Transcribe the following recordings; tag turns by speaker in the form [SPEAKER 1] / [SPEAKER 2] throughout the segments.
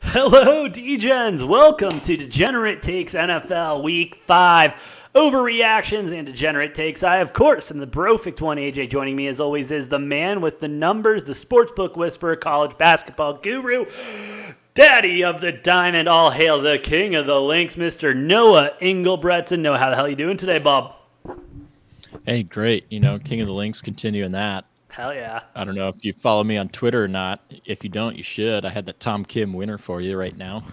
[SPEAKER 1] Hello, Degens! Welcome to Degenerate Takes NFL Week 5. Overreactions and Degenerate Takes. I, of course, am the Brofect1 AJ. Joining me, as always, is the man with the numbers, the sportsbook whisperer, college basketball guru, daddy of the diamond. All hail the king of the links, Mr. Noah Engelbretson. Noah, how the hell are you doing today, Bob?
[SPEAKER 2] Hey, great. King of the Links, continuing that.
[SPEAKER 1] Hell yeah.
[SPEAKER 2] I don't know if you follow me on Twitter or not. If you don't, you should. I had the Tom Kim winner for you right now.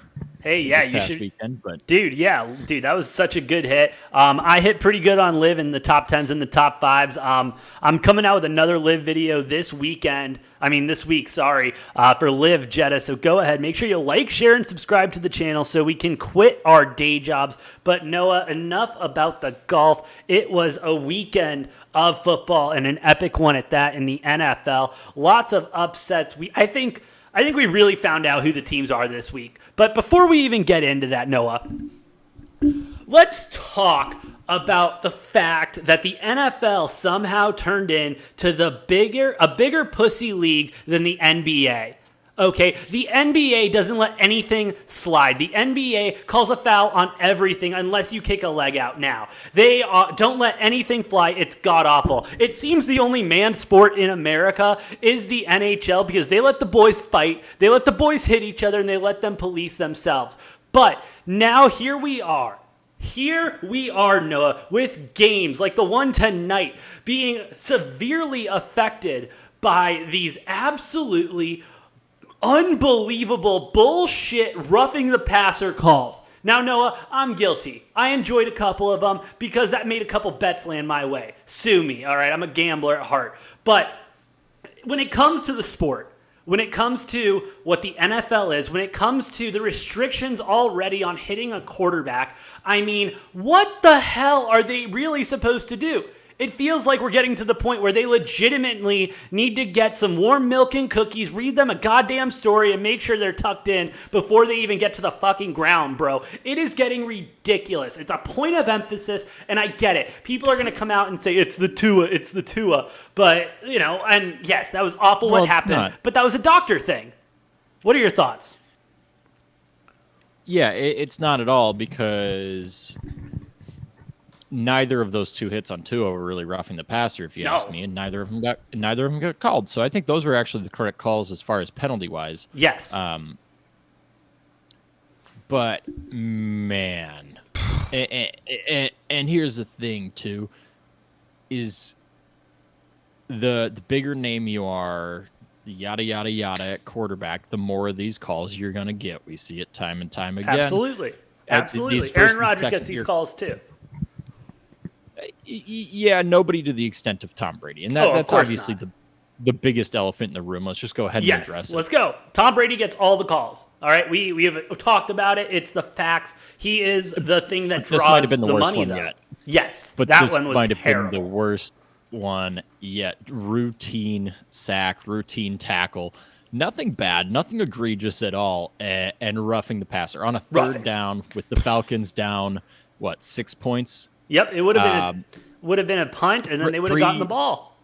[SPEAKER 1] Hey, yeah,
[SPEAKER 2] This
[SPEAKER 1] you
[SPEAKER 2] past
[SPEAKER 1] should.
[SPEAKER 2] weekend, but
[SPEAKER 1] Dude, that was such a good hit. I hit pretty good on Live in the top 10s and the top 5s. I'm coming out with another Live video this week, for Live Jetta. So go ahead, make sure you like, share, and subscribe to the channel so we can quit our day jobs. But Noah, enough about the golf. It was a weekend of football and an epic one at that in the NFL. Lots of upsets. I think we really found out who the teams are this week. But before we even get into that, Noah, let's talk about the fact that the NFL somehow turned into a bigger pussy league than the NBA. Okay, the NBA doesn't let anything slide. The NBA calls a foul on everything unless you kick a leg out now. They don't let anything fly. It's god-awful. It seems the only manned sport in America is the NHL because they let the boys fight, they let the boys hit each other, and they let them police themselves. But now here we are. Here we are, Noah, with games like the one tonight being severely affected by these absolutely unbelievable bullshit roughing the passer calls. Now, Noah, I'm guilty. I enjoyed a couple of them because that made a couple bets land my way. Sue me, all right? I'm a gambler at heart. But when it comes to the sport, when it comes to what the NFL is, when it comes to the restrictions already on hitting a quarterback, I mean, what the hell are they really supposed to do? It feels like we're getting to the point where they legitimately need to get some warm milk and cookies, read them a goddamn story, and make sure they're tucked in before they even get to the fucking ground, bro. It is getting ridiculous. It's a point of emphasis, and I get it. People are going to come out and say, it's the Tua. But, and yes, that was awful what happened, but that was a doctor thing. What are your thoughts?
[SPEAKER 2] Yeah, it's not at all because neither of those two hits on Tua were really roughing the passer, if you ask me, and neither of them got called. So I think those were actually the correct calls as far as penalty wise.
[SPEAKER 1] Yes.
[SPEAKER 2] But man, and here's the thing too, is the bigger name you are, the yada yada yada at quarterback, the more of these calls you're gonna get. We see it time and time again.
[SPEAKER 1] Absolutely. Aaron Rodgers gets these calls too.
[SPEAKER 2] Yeah, nobody to the extent of Tom Brady. And that's obviously the biggest elephant in the room. Let's just go ahead and address it.
[SPEAKER 1] Let's go. Tom Brady gets all the calls. All right, we have talked about it. It's the facts. He is the thing that draws
[SPEAKER 2] this might have been the worst
[SPEAKER 1] money,
[SPEAKER 2] one
[SPEAKER 1] though.
[SPEAKER 2] Yet.
[SPEAKER 1] Yes,
[SPEAKER 2] but
[SPEAKER 1] that
[SPEAKER 2] this
[SPEAKER 1] one was
[SPEAKER 2] might have
[SPEAKER 1] terrible.
[SPEAKER 2] been the worst one yet. Routine sack, routine tackle. Nothing bad, nothing egregious at all, and roughing the passer. On a third down with the Falcons down, 6 points?
[SPEAKER 1] Yep, it would have been a punt, and then they would have gotten the ball.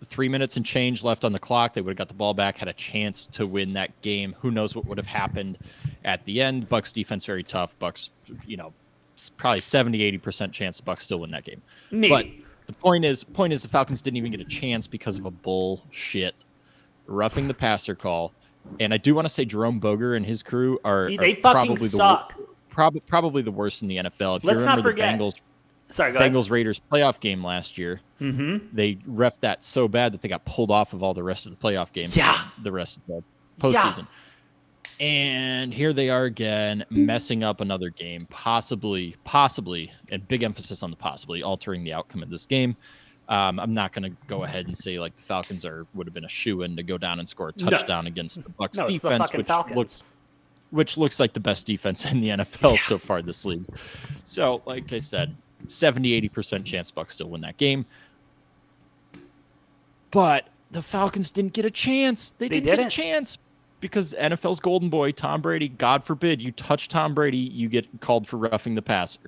[SPEAKER 2] 3 minutes and change left on the clock. They would have got the ball back, had a chance to win that game. Who knows what would have happened at the end. Bucs defense very tough. Bucs, probably 70-80% chance the Bucs still win that game.
[SPEAKER 1] Maybe.
[SPEAKER 2] But the point is the Falcons didn't even get a chance because of a bullshit roughing the passer call. And I do want to say Jerome Boger and his crew are
[SPEAKER 1] fucking suck.
[SPEAKER 2] Probably the worst in the NFL. If
[SPEAKER 1] Let's
[SPEAKER 2] you remember
[SPEAKER 1] not forget.
[SPEAKER 2] The Bengals-Raiders playoff game last year, they reffed that so bad that they got pulled off of all the rest of the playoff games. The rest of the postseason. And here they are again, messing up another game, possibly, and big emphasis on the possibly, altering the outcome of this game. I'm not going to go ahead and say the Falcons would have been a shoo-in to go down and score a touchdown against the Bucs defense, which looks like the best defense in the NFL so far this league. So, like I said, 70-80% chance Bucs still win that game. But the Falcons didn't get a chance. They didn't get a chance because NFL's golden boy, Tom Brady, God forbid you touch Tom Brady, you get called for roughing the passer.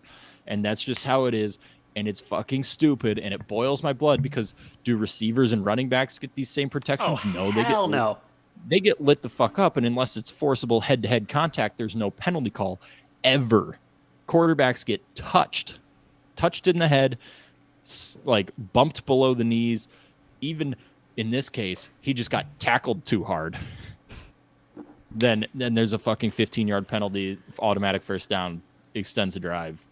[SPEAKER 2] And that's just how it is. And it's fucking stupid, and it boils my blood because do receivers and running backs get these same protections?
[SPEAKER 1] No, they get no.
[SPEAKER 2] they get lit the fuck up, and unless it's forcible head-to-head contact, there's no penalty call ever. Quarterbacks get touched in the head, like bumped below the knees. Even in this case, he just got tackled too hard. Then there's a fucking 15-yard penalty, automatic first down, extends the drive.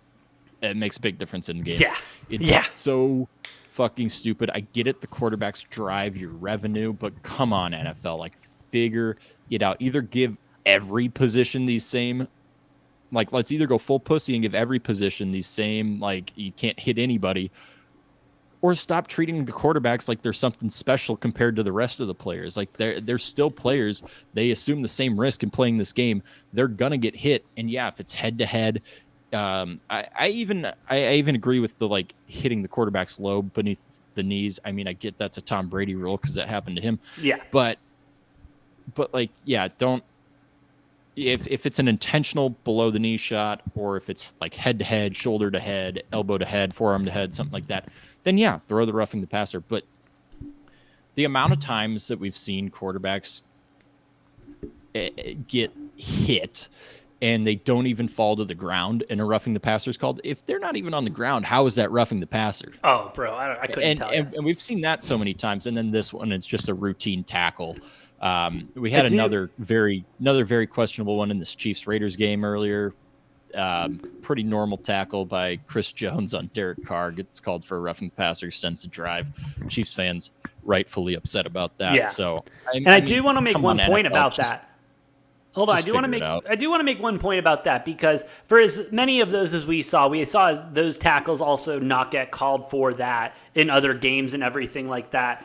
[SPEAKER 2] It makes a big difference in the game.
[SPEAKER 1] Yeah.
[SPEAKER 2] It's so fucking stupid. I get it. The quarterbacks drive your revenue, but come on, NFL, like figure it out. Either give every position these same, like let's either go full pussy and give every position these same, like you can't hit anybody, or stop treating the quarterbacks like they're something special compared to the rest of the players. Like they're still players. They assume the same risk in playing this game. They're gonna get hit, and yeah, if it's head to head. I even agree with the like hitting the quarterback's low beneath the knees. I mean, I get that's a Tom Brady rule because that happened to him.
[SPEAKER 1] Yeah.
[SPEAKER 2] But like, yeah, don't if it's an intentional below the knee shot, or if it's like head to head, shoulder to head, elbow to head, forearm to head, something like that, then yeah, throw the roughing the passer. But the amount of times that we've seen quarterbacks get hit and they don't even fall to the ground, and a roughing the passer is called. If they're not even on the ground, how is that roughing the passer?
[SPEAKER 1] Oh, bro, I couldn't tell you.
[SPEAKER 2] And we've seen that so many times. And then this one, it's just a routine tackle. We had another very questionable one in this Chiefs-Raiders game earlier. Pretty normal tackle by Chris Jones on Derek Carr. Gets called for a roughing the passer, extends the drive. Chiefs fans rightfully upset about that.
[SPEAKER 1] Yeah.
[SPEAKER 2] So,
[SPEAKER 1] I do want to make one point about that. Hold on, I do want to make one point about that, because for as many of those as we saw those tackles also not get called for that in other games and everything like that.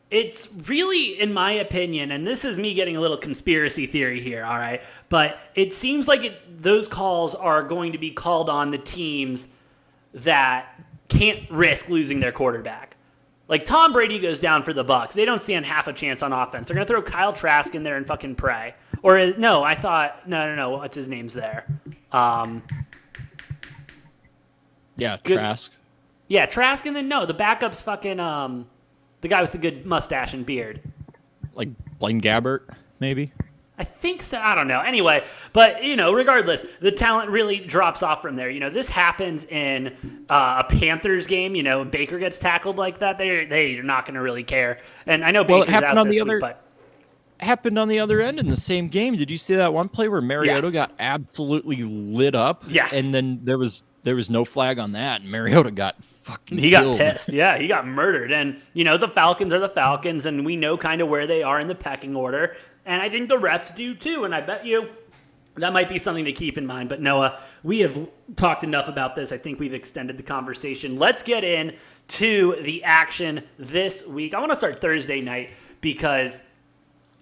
[SPEAKER 1] It's really, in my opinion, and this is me getting a little conspiracy theory here, all right, but it seems like those calls are going to be called on the teams that can't risk losing their quarterback. Like, Tom Brady goes down for the Bucs. They don't stand half a chance on offense. They're going to throw Kyle Trask in there and fucking pray. Or, no, I thought, no, what's his name's there?
[SPEAKER 2] Yeah, Trask.
[SPEAKER 1] Yeah, Trask, and then, no, the backup's fucking, the guy with the good mustache and beard.
[SPEAKER 2] Like Blaine Gabbert, maybe?
[SPEAKER 1] I think so. I don't know. Anyway, but, regardless, the talent really drops off from there. This happens in a Panthers game. When Baker gets tackled like that, they're not going to really care. And I know Baker's out this week, but...
[SPEAKER 2] happened on the other end in the same game. Did you see that one play where Mariota got absolutely lit up?
[SPEAKER 1] Yeah.
[SPEAKER 2] And then there was no flag on that, and Mariota got fucking
[SPEAKER 1] got
[SPEAKER 2] killed.
[SPEAKER 1] pissed. Yeah, he got murdered. And, the Falcons are the Falcons, and we know kind of where they are in the pecking order. And I think the refs do too, and I bet you that might be something to keep in mind. But Noah, we have talked enough about this. I think we've extended the conversation. Let's get in to the action this week. I want to start Thursday night because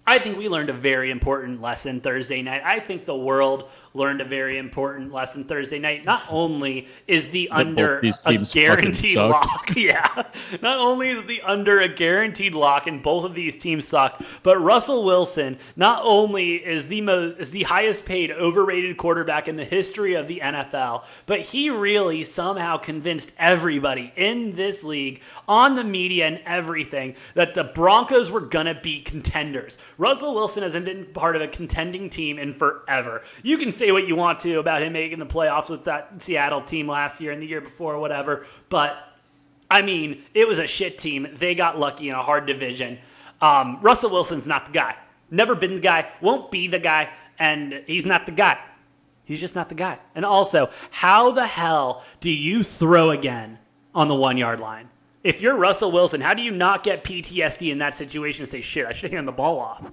[SPEAKER 1] I think we learned a very important lesson Thursday night. I think the world learned a very important lesson Thursday night. Not only is the under a guaranteed lock. Yeah. Not only is the under a guaranteed lock and both of these teams suck, but Russell Wilson not only is the highest paid overrated quarterback in the history of the NFL, but he really somehow convinced everybody in this league, on the media and everything, that the Broncos were going to be contenders. Russell Wilson hasn't been part of a contending team in forever. You can say what you want to about him making the playoffs with that Seattle team last year and the year before, whatever. But, I mean, it was a shit team. They got lucky in a hard division. Russell Wilson's not the guy. Never been the guy. Won't be the guy. And he's not the guy. He's just not the guy. And also, how the hell do you throw again on the 1 yard line? If you're Russell Wilson, how do you not get PTSD in that situation and say, shit, I should hand the ball off?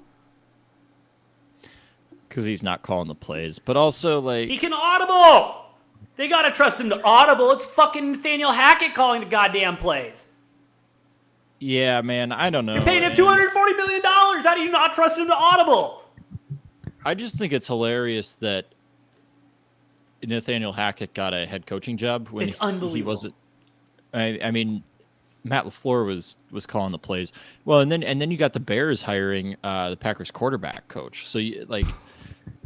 [SPEAKER 2] Because he's not calling the plays. But also, like...
[SPEAKER 1] he can audible! They got to trust him to audible. It's fucking Nathaniel Hackett calling the goddamn plays.
[SPEAKER 2] Yeah, man, I don't know.
[SPEAKER 1] You're paying him $240 million. How do you not trust him to audible?
[SPEAKER 2] I just think it's hilarious that Nathaniel Hackett got a head coaching job when he wasn't... I mean... Matt LaFleur was calling the plays. Well, and then you got the Bears hiring the Packers quarterback coach. So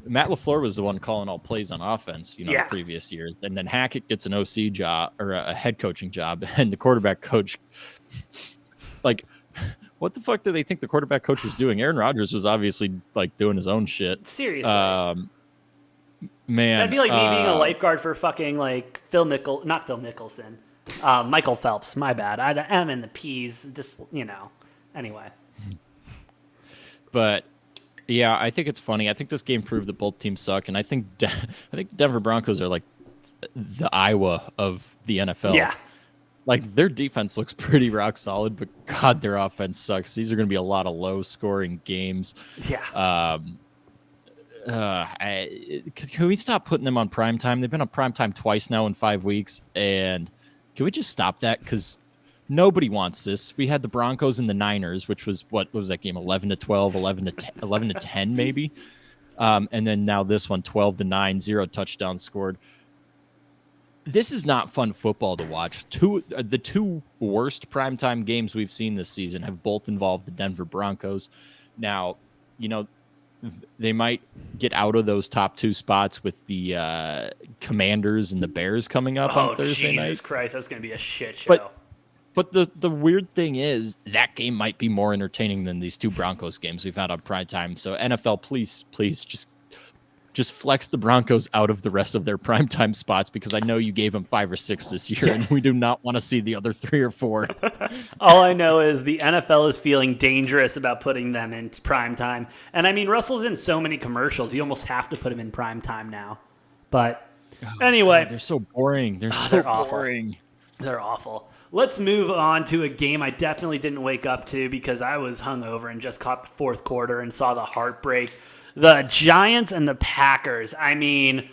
[SPEAKER 2] Matt LaFleur was the one calling all plays on offense, the previous years. And then Hackett gets an OC job or a head coaching job, and the quarterback coach, like, what the fuck do they think the quarterback coach was doing? Aaron Rodgers was obviously like doing his own shit.
[SPEAKER 1] Seriously.
[SPEAKER 2] Man.
[SPEAKER 1] That'd be like me being a lifeguard for fucking like not Phil Mickelson. Michael Phelps, my bad. I the M and the P's, just, anyway.
[SPEAKER 2] But yeah, I think it's funny. I think this game proved that both teams suck, and I think Denver Broncos are like the Iowa of the NFL.
[SPEAKER 1] Yeah.
[SPEAKER 2] Like, their defense looks pretty rock solid, but God, their offense sucks. These are going to be a lot of low-scoring games.
[SPEAKER 1] Yeah.
[SPEAKER 2] Can we stop putting them on primetime? They've been on primetime twice now in 5 weeks, and can we just stop that? Because nobody wants this. We had the Broncos and the Niners, which was, what was that game, 11-12, 11-10 maybe? And then now this one, 12-9, 0 touchdowns scored. This is not fun football to watch. The two worst primetime games we've seen this season have both involved the Denver Broncos. Now, they might get out of those top two spots with the Commanders and the Bears coming up on Thursday night.
[SPEAKER 1] Jesus Christ, that's going to be a shit show.
[SPEAKER 2] But the weird thing is that game might be more entertaining than these two Broncos games we've had on primetime. So NFL, please just flex the Broncos out of the rest of their primetime spots, because I know you gave them 5 or 6 this year, and we do not want to see the other 3 or 4.
[SPEAKER 1] All I know is the NFL is feeling dangerous about putting them in primetime. And I mean, Russell's in so many commercials, you almost have to put him in primetime now. But anyway.
[SPEAKER 2] God, they're so boring. They're boring.
[SPEAKER 1] They're awful. Let's move on to a game I definitely didn't wake up to because I was hungover and just caught the fourth quarter and saw the heartbreak. The Giants and the Packers. I mean,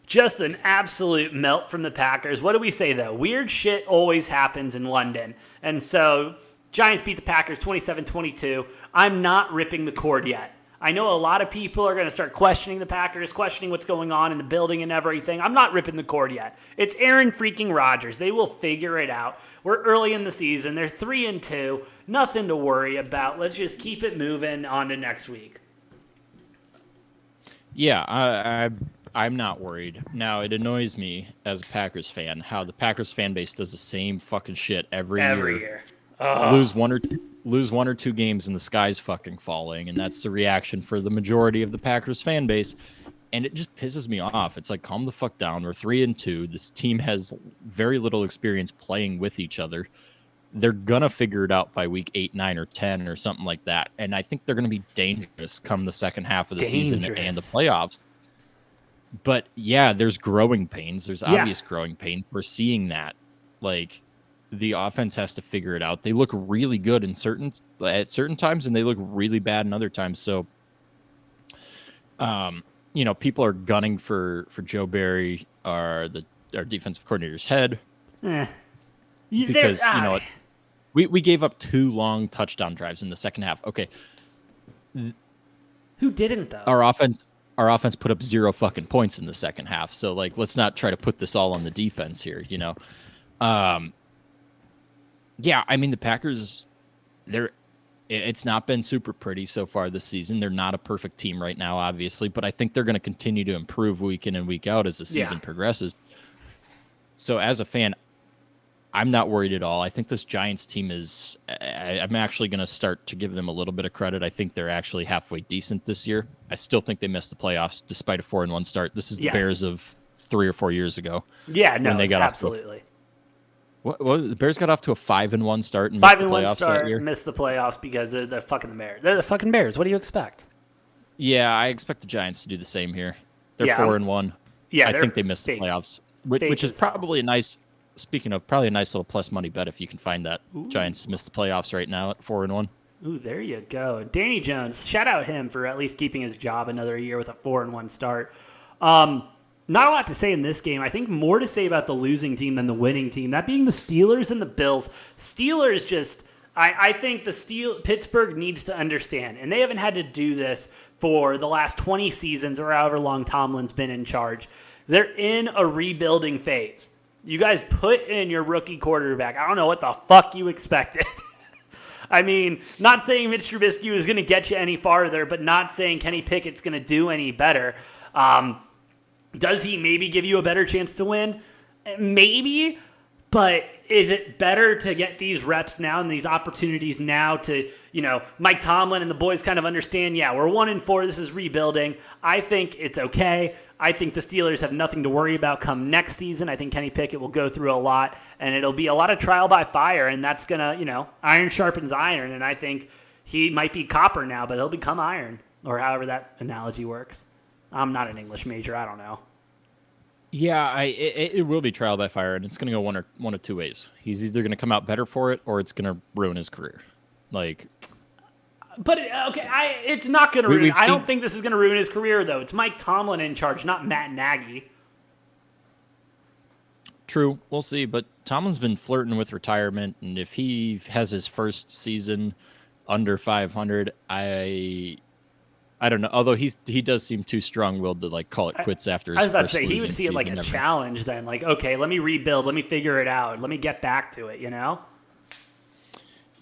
[SPEAKER 1] just an absolute melt from the Packers. What do we say, though? Weird shit always happens in London. And so, Giants beat the Packers 27-22. I'm not ripping the cord yet. I know a lot of people are going to start questioning the Packers, questioning what's going on in the building and everything. I'm not ripping the cord yet. It's Aaron freaking Rodgers. They will figure it out. We're early in the season. They're 3-2. Nothing to worry about. Let's just keep it moving on to next week.
[SPEAKER 2] Yeah, I'm not worried. Now, it annoys me as a Packers fan how the Packers fan base does the same fucking shit every year. Lose one or two games and the sky's fucking falling, and that's the reaction for the majority of the Packers fan base. And it just pisses me off. It's like, calm the fuck down. We're 3-2. This team has very little experience playing with each other. They're going to figure it out by week 8, 9, or 10 or something like that. And I think they're going to be dangerous come the second half of the season and the playoffs. But yeah, there's growing pains. There's obvious growing pains. We're seeing that. Like, the offense has to figure it out. They look really good at certain times, and they look really bad in other times. So, people are gunning for Joe Barry, our defensive coordinator's head. Because, we gave up 2 long touchdown drives in the second half. Okay.
[SPEAKER 1] Who didn't, though?
[SPEAKER 2] Our offense put up 0 fucking points in the second half. So, like, let's not try to put this all on the defense here, Yeah, I mean, the Packers, it's not been super pretty so far this season. They're not a perfect team right now, obviously, but I think they're going to continue to improve week in and week out as the season progresses. So, as a fan, I'm not worried at all. I think this Giants team is I'm actually going to start to give them a little bit of credit. I think they're actually halfway decent this year. I still think they missed the playoffs despite a 4-1 start. This is the Bears of 3 or 4 years ago.
[SPEAKER 1] Yeah, no,
[SPEAKER 2] when they got
[SPEAKER 1] absolutely.
[SPEAKER 2] The Bears got off to a 5-1 start and missed the playoffs that year.
[SPEAKER 1] Missed the playoffs because they're the fucking Bears. They're the fucking Bears. What do you expect?
[SPEAKER 2] Yeah, I expect the Giants to do the same here. They're 4-1.
[SPEAKER 1] Yeah,
[SPEAKER 2] I think they missed the playoffs, which is probably a nice. Speaking of, probably a nice little plus money bet if you can find that.
[SPEAKER 1] Ooh.
[SPEAKER 2] Giants missed the playoffs right now at 4-1.
[SPEAKER 1] Ooh, there you go. Danny Jones, shout out him for at least keeping his job another year with a 4-1 start. Not a lot to say in this game. I think more to say about the losing team than the winning team. That being the Steelers and the Bills. Steelers just, I think Pittsburgh needs to understand, and they haven't had to do this for the last 20 seasons or however long Tomlin's been in charge. They're in a rebuilding phase. You guys put in your rookie quarterback. I don't know what the fuck you expected. I mean, not saying Mitch Trubisky is going to get you any farther, but not saying Kenny Pickett's going to do any better. Does he maybe give you a better chance to win? Maybe. But is it better to get these reps now and these opportunities now to, Mike Tomlin and the boys kind of understand, yeah, we're 1-4, this is rebuilding. I think it's okay. I think the Steelers have nothing to worry about come next season. I think Kenny Pickett will go through a lot, and it'll be a lot of trial by fire, and that's going to, iron sharpens iron, and I think he might be copper now, but he'll become iron, or however that analogy works. I'm not an English major. I don't know.
[SPEAKER 2] Yeah, it will be trial by fire, and it's going to go one of two ways. He's either going to come out better for it, or it's going to ruin his career. But
[SPEAKER 1] it's not going to ruin. I don't think this is going to ruin his career, though. It's Mike Tomlin in charge, not Matt Nagy.
[SPEAKER 2] True, we'll see. But Tomlin's been flirting with retirement, and if he has his first season under 500, I don't know. Although he does seem too strong-willed to call it quits after his first season.
[SPEAKER 1] I was about to say he would see it like a challenge. Then, okay, let me rebuild, let me figure it out, let me get back to it.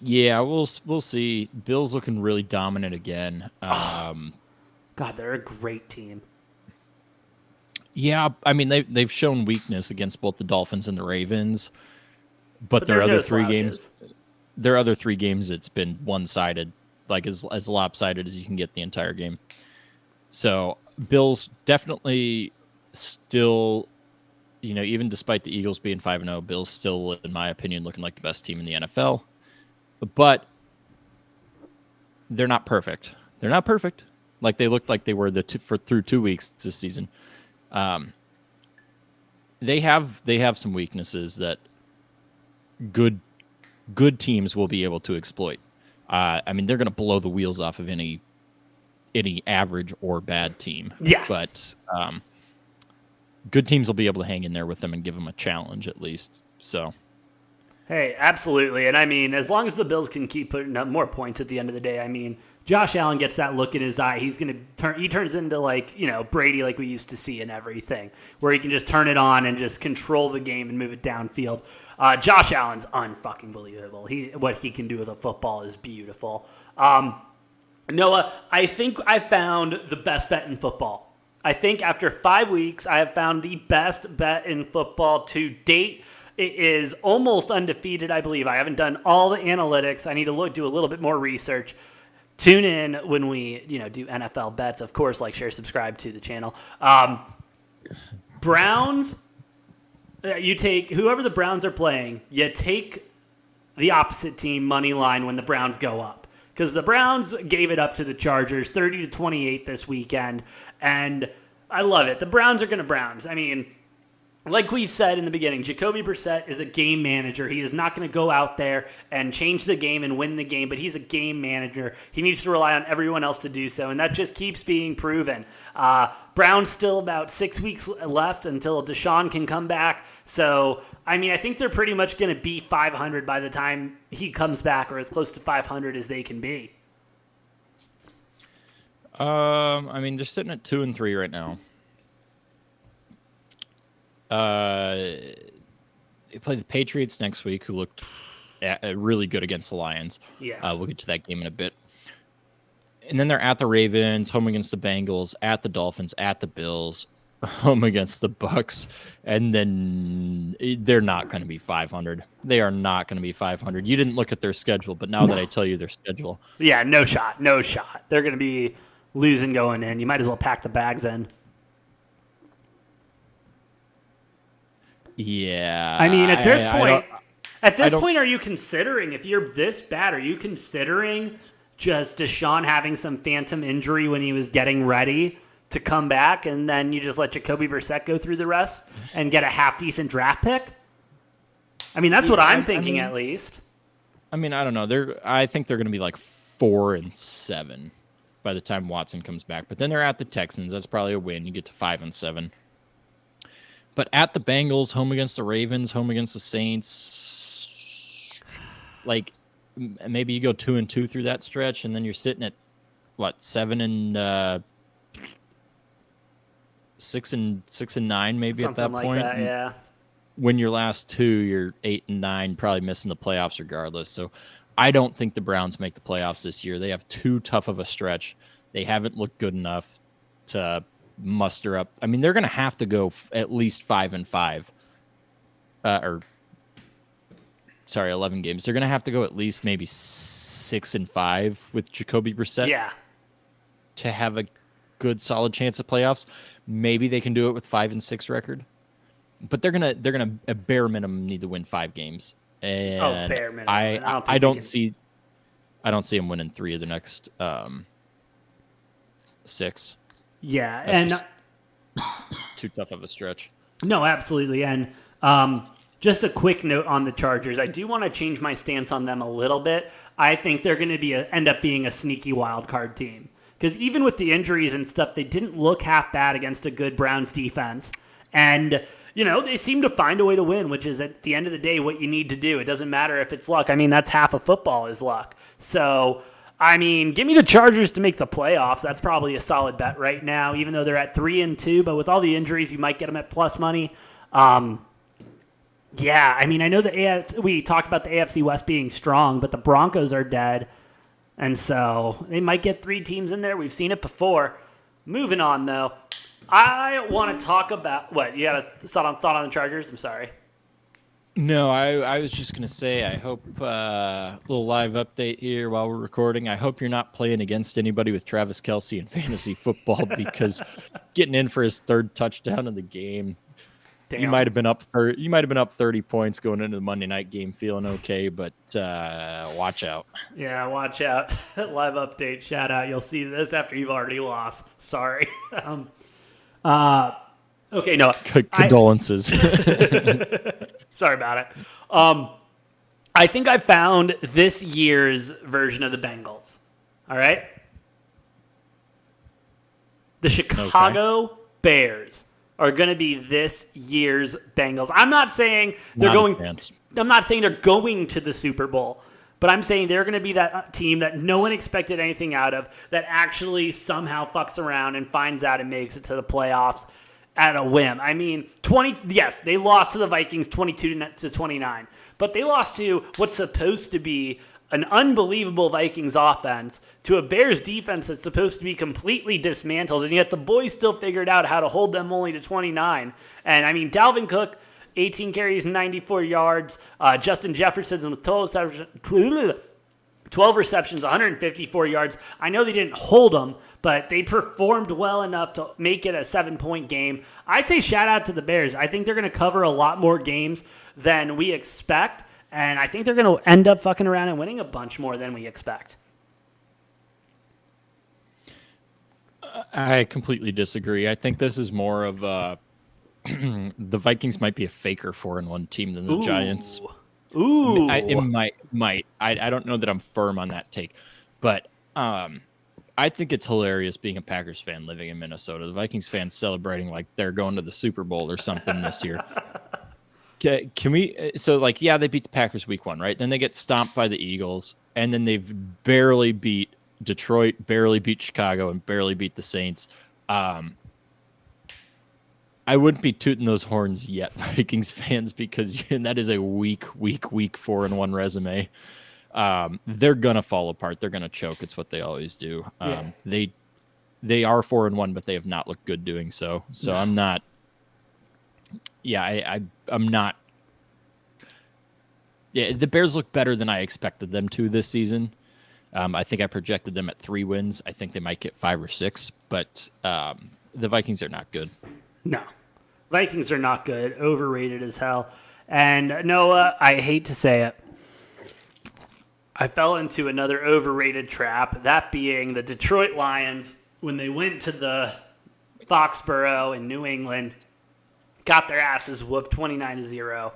[SPEAKER 2] Yeah, we'll see. Bills looking really dominant again.
[SPEAKER 1] God, they're a great team.
[SPEAKER 2] Yeah, I mean they've shown weakness against both the Dolphins and the Ravens, but their other three games, it's been one-sided. As lopsided as you can get the entire game. So Bills definitely still, even despite the Eagles being 5-0, Bills still, in my opinion, looking like the best team in the NFL. But they're not perfect. They're not perfect. They looked like they were through 2 weeks this season. They have some weaknesses that good teams will be able to exploit. They're going to blow the wheels off of any average or bad team.
[SPEAKER 1] Yeah.
[SPEAKER 2] But good teams will be able to hang in there with them and give them a challenge at least. So.
[SPEAKER 1] Hey, absolutely. And as long as the Bills can keep putting up more points at the end of the day, Josh Allen gets that look in his eye. He's going to he turns into Brady like we used to see in everything, where he can just turn it on and just control the game and move it downfield. Josh Allen's unfucking believable. What he can do with a football is beautiful. Noah, I think I found the best bet in football. I think after 5 weeks, I have found the best bet in football to date. It is almost undefeated, I believe. I haven't done all the analytics. I need to do a little bit more research. Tune in when we, do NFL bets. Of course, share, subscribe to the channel. Browns, you take whoever the Browns are playing. You take the opposite team money line when the Browns go up, because the Browns gave it up to the Chargers 30-28 this weekend, and I love it. The Browns are going to Browns. Like we've said in the beginning, Jacoby Brissett is a game manager. He is not going to go out there and change the game and win the game, but he's a game manager. He needs to rely on everyone else to do so, and that just keeps being proven. Browns still about 6 weeks left until Deshaun can come back. So, I think they're pretty much going to be 500 by the time he comes back, or as close to 500 as they can be.
[SPEAKER 2] They're sitting at 2-3 right now. They play the Patriots next week, who looked really good against the Lions.
[SPEAKER 1] Yeah.
[SPEAKER 2] We'll get to that game in a bit. And then they're at the Ravens, home against the Bengals, at the Dolphins, at the Bills, home against the Bucks, and then they're not going to be 500. They are not going to be 500. You didn't look at their schedule, but now that I tell you their schedule.
[SPEAKER 1] Yeah, no shot. They're going to be losing going in. You might as well pack the bags in.
[SPEAKER 2] Yeah.
[SPEAKER 1] At this point, are you considering, if you're this bad, are you considering just Deshaun having some phantom injury when he was getting ready to come back, and then you just let Jacoby Brissett go through the rest and get a half-decent draft pick? That's what I'm thinking, at least.
[SPEAKER 2] I don't know. I think they're going to be 4-7 by the time Watson comes back. But then they're at the Texans. That's probably a win. You get to 5-7. But at the Bengals, home against the Ravens, home against the Saints, maybe you go 2-2 through that stretch, and then you're sitting at 7-6 and 9, maybe
[SPEAKER 1] something
[SPEAKER 2] at that point.
[SPEAKER 1] That, yeah.
[SPEAKER 2] When your last two, you're 8-9, probably missing the playoffs regardless. So I don't think the Browns make the playoffs this year. They have too tough of a stretch. They haven't looked good enough to muster up. They're going to have to go at least 5-5, or 11 games. They're going to have to go at least maybe 6-5 with Jacoby Brissett to have a good, solid chance of playoffs. Maybe they can do it with 5-6 record, but they're gonna at bare minimum need to win 5 games. And
[SPEAKER 1] bare minimum.
[SPEAKER 2] I don't see them winning 3 of the next 6.
[SPEAKER 1] Yeah,
[SPEAKER 2] That's too tough of a stretch.
[SPEAKER 1] No, absolutely. And just a quick note on the Chargers. I do want to change my stance on them a little bit. I think they're going to end up being a sneaky wild card team. Because even with the injuries and stuff, they didn't look half bad against a good Browns defense. And, they seem to find a way to win, which is at the end of the day what you need to do. It doesn't matter if it's luck. I mean, that's half of football is luck. So, give me the Chargers to make the playoffs. That's probably a solid bet right now, even though they're at 3-2. But with all the injuries, you might get them at plus money. I know we talked about the AFC West being strong, but the Broncos are dead. And so they might get 3 teams in there. We've seen it before. Moving on, though. I want to talk about... What? You got a thought on the Chargers? I'm sorry.
[SPEAKER 2] No, I was just going to say, I hope a little live update here while we're recording. I hope you're not playing against anybody with Travis Kelce in fantasy football because getting in for his 3rd touchdown of the game... Damn. You might have been up 30 points going into the Monday night game, feeling okay, but watch out.
[SPEAKER 1] Yeah, watch out. Live update, shout out. You'll see this after you've already lost. Sorry. Okay, no.
[SPEAKER 2] Condolences.
[SPEAKER 1] Sorry about it. I think I found this year's version of the Bengals. All right? The Chicago Bears are going to be this year's Bengals. I'm not saying they're going to the Super Bowl, but I'm saying they're going to be that team that no one expected anything out of, that actually somehow fucks around and finds out and makes it to the playoffs at a whim. They lost to the Vikings 22-29, but they lost to what's supposed to be an unbelievable Vikings offense to a Bears defense that's supposed to be completely dismantled, and yet the boys still figured out how to hold them only to 29. And, Dalvin Cook, 18 carries, 94 yards. Justin Jefferson with 12 receptions, 154 yards. I know they didn't hold them, but they performed well enough to make it a 7-point game. I say shout out to the Bears. I think they're going to cover a lot more games than we expect. And I think they're going to end up fucking around and winning a bunch more than we expect.
[SPEAKER 2] I completely disagree. I think this is more of the Vikings might be a faker 4-1 team than the Giants. It might. I don't know that I'm firm on that take, but I think it's hilarious being a Packers fan living in Minnesota. The Vikings fans celebrating like they're going to the Super Bowl or something this year. Can we? So, they beat the Packers week 1, right? Then they get stomped by the Eagles, and then they've barely beat Detroit, barely beat Chicago, and barely beat the Saints. I wouldn't be tooting those horns yet, Vikings fans, because that is a weak 4-1 resume. They're gonna fall apart. They're gonna choke. It's what they always do. They are 4-1, but they have not looked good doing so. So I'm not. Yeah, I'm not. Yeah, the Bears look better than I expected them to this season. I think I projected them at 3 wins. I think they might get 5 or 6, but the Vikings are not good.
[SPEAKER 1] No, Vikings are not good. Overrated as hell. And Noah, I hate to say it, I fell into another overrated trap, that being the Detroit Lions when they went to the Foxborough in New England. Got their asses whooped 29-0.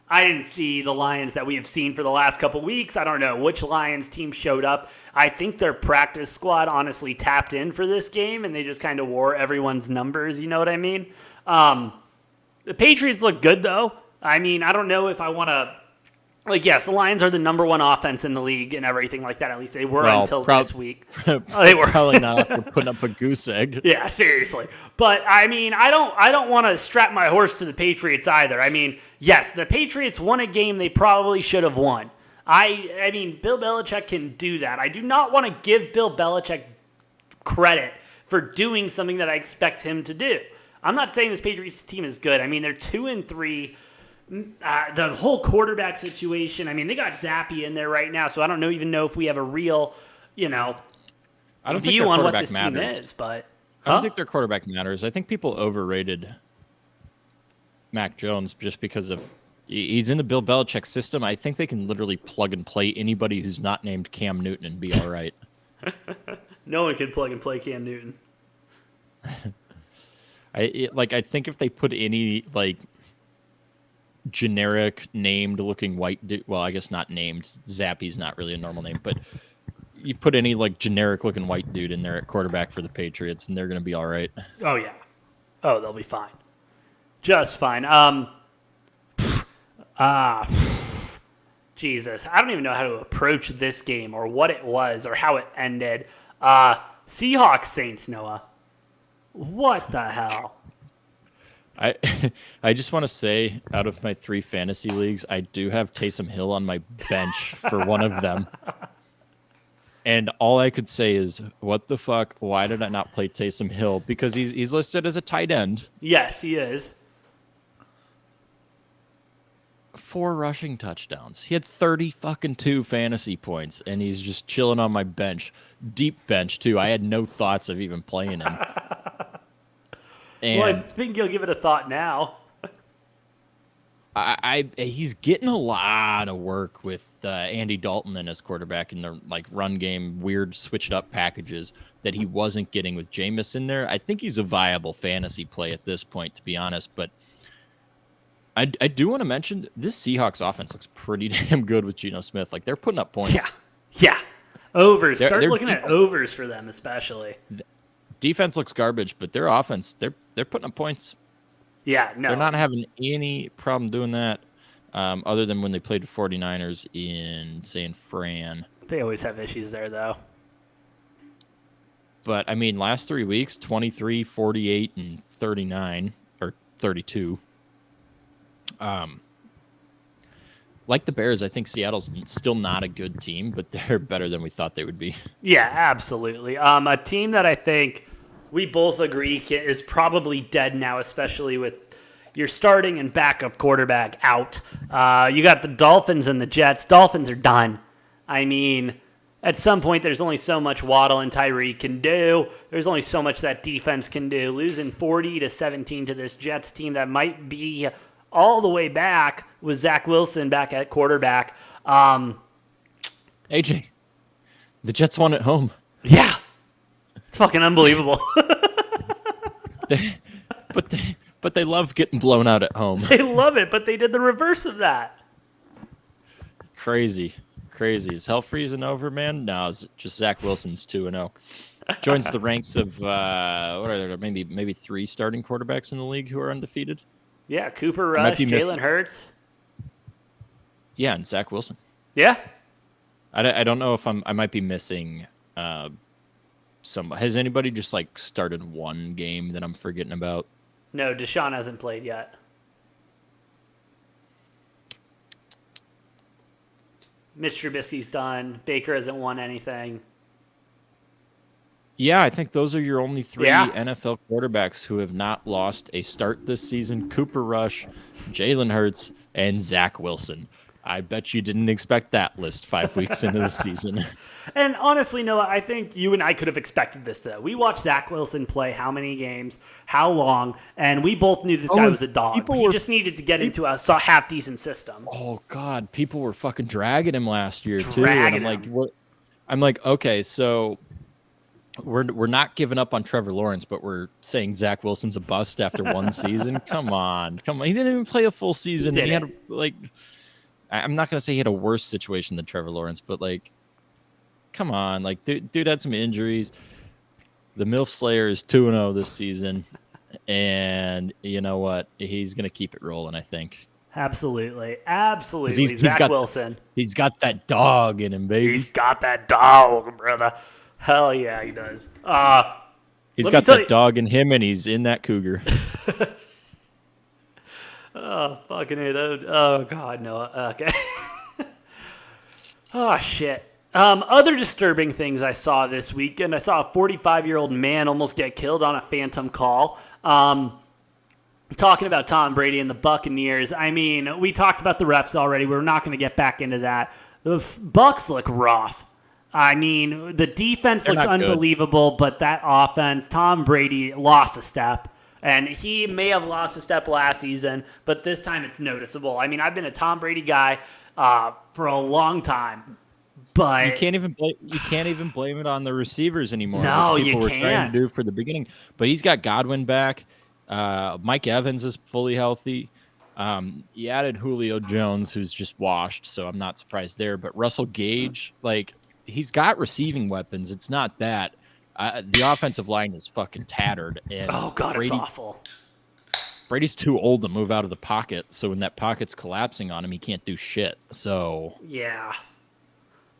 [SPEAKER 1] I didn't see the Lions that we have seen for the last couple weeks. I don't know which Lions team showed up. I think their practice squad honestly tapped in for this game, and they just kind of wore everyone's numbers. You know what I mean? The Patriots look good, though. I don't know if I want to... yes, the Lions are the number 1 offense in the league and everything like that. At least they were until this week.
[SPEAKER 2] They were probably not after putting up a goose egg.
[SPEAKER 1] Yeah, seriously. But I don't want to strap my horse to the Patriots either. Yes, the Patriots won a game they probably should have won. Bill Belichick can do that. I do not want to give Bill Belichick credit for doing something that I expect him to do. I'm not saying this Patriots team is good. They're 2-3. The whole quarterback situation. I mean, they got Zappy in there right now, so I don't even know if we have a real, view on what this team is. But
[SPEAKER 2] I don't think their quarterback matters. I think people overrated Mac Jones just because of he's in the Bill Belichick system. I think they can literally plug and play anybody who's not named Cam Newton and be all right.
[SPEAKER 1] No one can plug and play Cam Newton.
[SPEAKER 2] I think if they put any generic named looking white dude, well, I guess not named. Zappy's not really a normal name, but you put any generic looking white dude in there at quarterback for the Patriots, and they're going to be all right.
[SPEAKER 1] Oh yeah. Oh, they'll be fine. Just fine. Jesus, I don't even know how to approach this game or what it was or how it ended. Seahawks Saints, Noah. What the hell?
[SPEAKER 2] I just want to say, out of my 3 fantasy leagues, I do have Taysom Hill on my bench for one of them. And all I could say is, what the fuck? Why did I not play Taysom Hill? Because he's listed as a tight end.
[SPEAKER 1] Yes, he is.
[SPEAKER 2] 4 rushing touchdowns. He had 32 fantasy points, and he's just chilling on my bench. Deep bench, too. I had no thoughts of even playing him.
[SPEAKER 1] Well, I think you'll give it a thought now.
[SPEAKER 2] He's getting a lot of work with Andy Dalton and his quarterback in their run game, weird switched up packages that he wasn't getting with Jameis in there. I think he's a viable fantasy play at this point, to be honest. But I do want to mention this Seahawks offense looks pretty damn good with Geno Smith. They're putting up points.
[SPEAKER 1] Yeah. Overs. Start looking at overs for them, especially.
[SPEAKER 2] Defense looks garbage, but their offense, they're putting up points.
[SPEAKER 1] Yeah, no.
[SPEAKER 2] They're not having any problem doing that, other than when they played the 49ers in San Fran.
[SPEAKER 1] They always have issues there, though.
[SPEAKER 2] But, I mean, last 3 weeks, 23, 48, and 39, or 32. Like the Bears, I think Seattle's still not a good team, but they're better than we thought they would be.
[SPEAKER 1] Yeah, absolutely. A team that I think we both agree is probably dead now, especially with your starting and backup quarterback out. You got the Dolphins and the Jets. Dolphins are done. I mean, at some point, there's only so much Waddle and Tyreek can do. There's only so much that defense can do. Losing 40-17 to this Jets team that might be all the way back with Zach Wilson back at quarterback.
[SPEAKER 2] AJ, the Jets won at home.
[SPEAKER 1] Yeah. It's fucking unbelievable.
[SPEAKER 2] But they love getting blown out at home.
[SPEAKER 1] They love it, but they did the reverse of that.
[SPEAKER 2] Crazy. Is hell freezing over, man? No, it's just Zach Wilson's 2-0. Joins the ranks of what are there? Maybe 3 starting quarterbacks in the league who are undefeated.
[SPEAKER 1] Yeah, Cooper Rush, Jalen Hurts.
[SPEAKER 2] Yeah, and Zach Wilson.
[SPEAKER 1] Yeah.
[SPEAKER 2] I don't know if I might be missing some. Has anybody just started one game that I'm forgetting about?
[SPEAKER 1] No, Deshaun hasn't played yet. Mitch Trubisky's done. Baker hasn't won anything.
[SPEAKER 2] Yeah, I think those are your only 3 NFL quarterbacks who have not lost a start this season. Cooper Rush, Jalen Hurts, and Zach Wilson. I bet you didn't expect that list 5 weeks into the season.
[SPEAKER 1] And honestly, Noah, I think you and I could have expected this, though. We watched Zach Wilson play how many games, how long, and we both knew this guy was a dog. He just needed to get into a half-decent system.
[SPEAKER 2] Oh, God. People were fucking dragging him last year, too. And I'm like, okay, so we're not giving up on Trevor Lawrence, but we're saying Zach Wilson's a bust after one season? Come on. He didn't even play a full season. He had, I'm not going to say he had a worse situation than Trevor Lawrence, but, come on. Dude had some injuries. The MILF Slayer is 2-0 this season. And you know what? He's going to keep it rolling, I think.
[SPEAKER 1] Absolutely. Zach Wilson.
[SPEAKER 2] He's got that dog in him, baby.
[SPEAKER 1] He's got that dog, brother. Hell yeah, he does.
[SPEAKER 2] He's got that dog in him, and he's in that cougar.
[SPEAKER 1] Oh, fucking it. Oh, God, no. Okay. Oh, shit. Other disturbing things I saw this weekend. I saw a 45-year-old man almost get killed on a phantom call. talking about Tom Brady and the Buccaneers, I mean, we talked about the refs already. We're not going to get back into that. The Bucs look rough. I mean, the defense looks unbelievable, but that offense, Tom Brady lost a step. And he may have lost a step last season, but this time it's noticeable. I mean, I've been a Tom Brady guy for a long time, but
[SPEAKER 2] you can't even blame it on the receivers anymore.
[SPEAKER 1] No,
[SPEAKER 2] which people
[SPEAKER 1] you
[SPEAKER 2] were trying to do for the beginning. But he's got Godwin back. Mike Evans is fully healthy. He added Julio Jones, who's just washed, so I'm not surprised there. But Russell Gage, like, he's got receiving weapons. It's not that. The offensive line is fucking tattered. And
[SPEAKER 1] oh, God,
[SPEAKER 2] Brady,
[SPEAKER 1] it's awful.
[SPEAKER 2] Brady's too old to move out of the pocket, so when that pocket's collapsing on him, he can't do shit. So
[SPEAKER 1] yeah.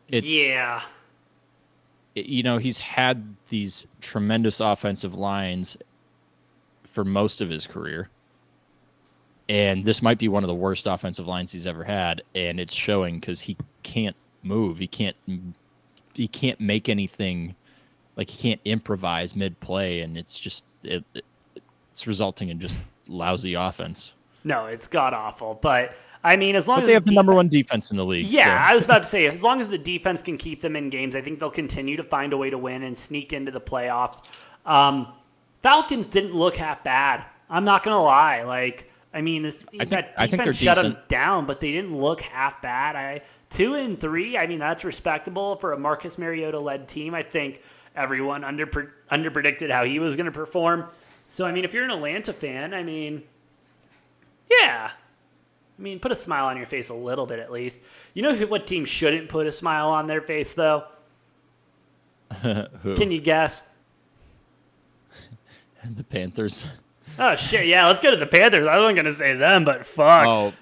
[SPEAKER 2] He's had these tremendous offensive lines for most of his career. And this might be one of the worst offensive lines he's ever had, and it's showing because he can't move. He can't make anything. Like, he can't improvise mid-play, and it's just it's resulting in just lousy offense.
[SPEAKER 1] No, it's god-awful. But, I mean, as long as
[SPEAKER 2] they have the number one defense in the league.
[SPEAKER 1] Yeah,
[SPEAKER 2] so.
[SPEAKER 1] I was about to say, as long as the defense can keep them in games, I think they'll continue to find a way to win and sneak into the playoffs. Falcons didn't look half bad. I'm not going to lie. Like, I mean, that defense shut them down, but they didn't look half bad. 2-3, I mean, that's respectable for a Marcus Mariota-led team. I think everyone underpredicted how he was going to perform. So, I mean, if you're an Atlanta fan, I mean, yeah. I mean, put a smile on your face a little bit at least. You know what team shouldn't put a smile on their face, though?
[SPEAKER 2] Who?
[SPEAKER 1] Can you guess?
[SPEAKER 2] The Panthers.
[SPEAKER 1] Oh, shit, yeah, let's go to the Panthers. I wasn't going to say them, but fuck.
[SPEAKER 2] Oh,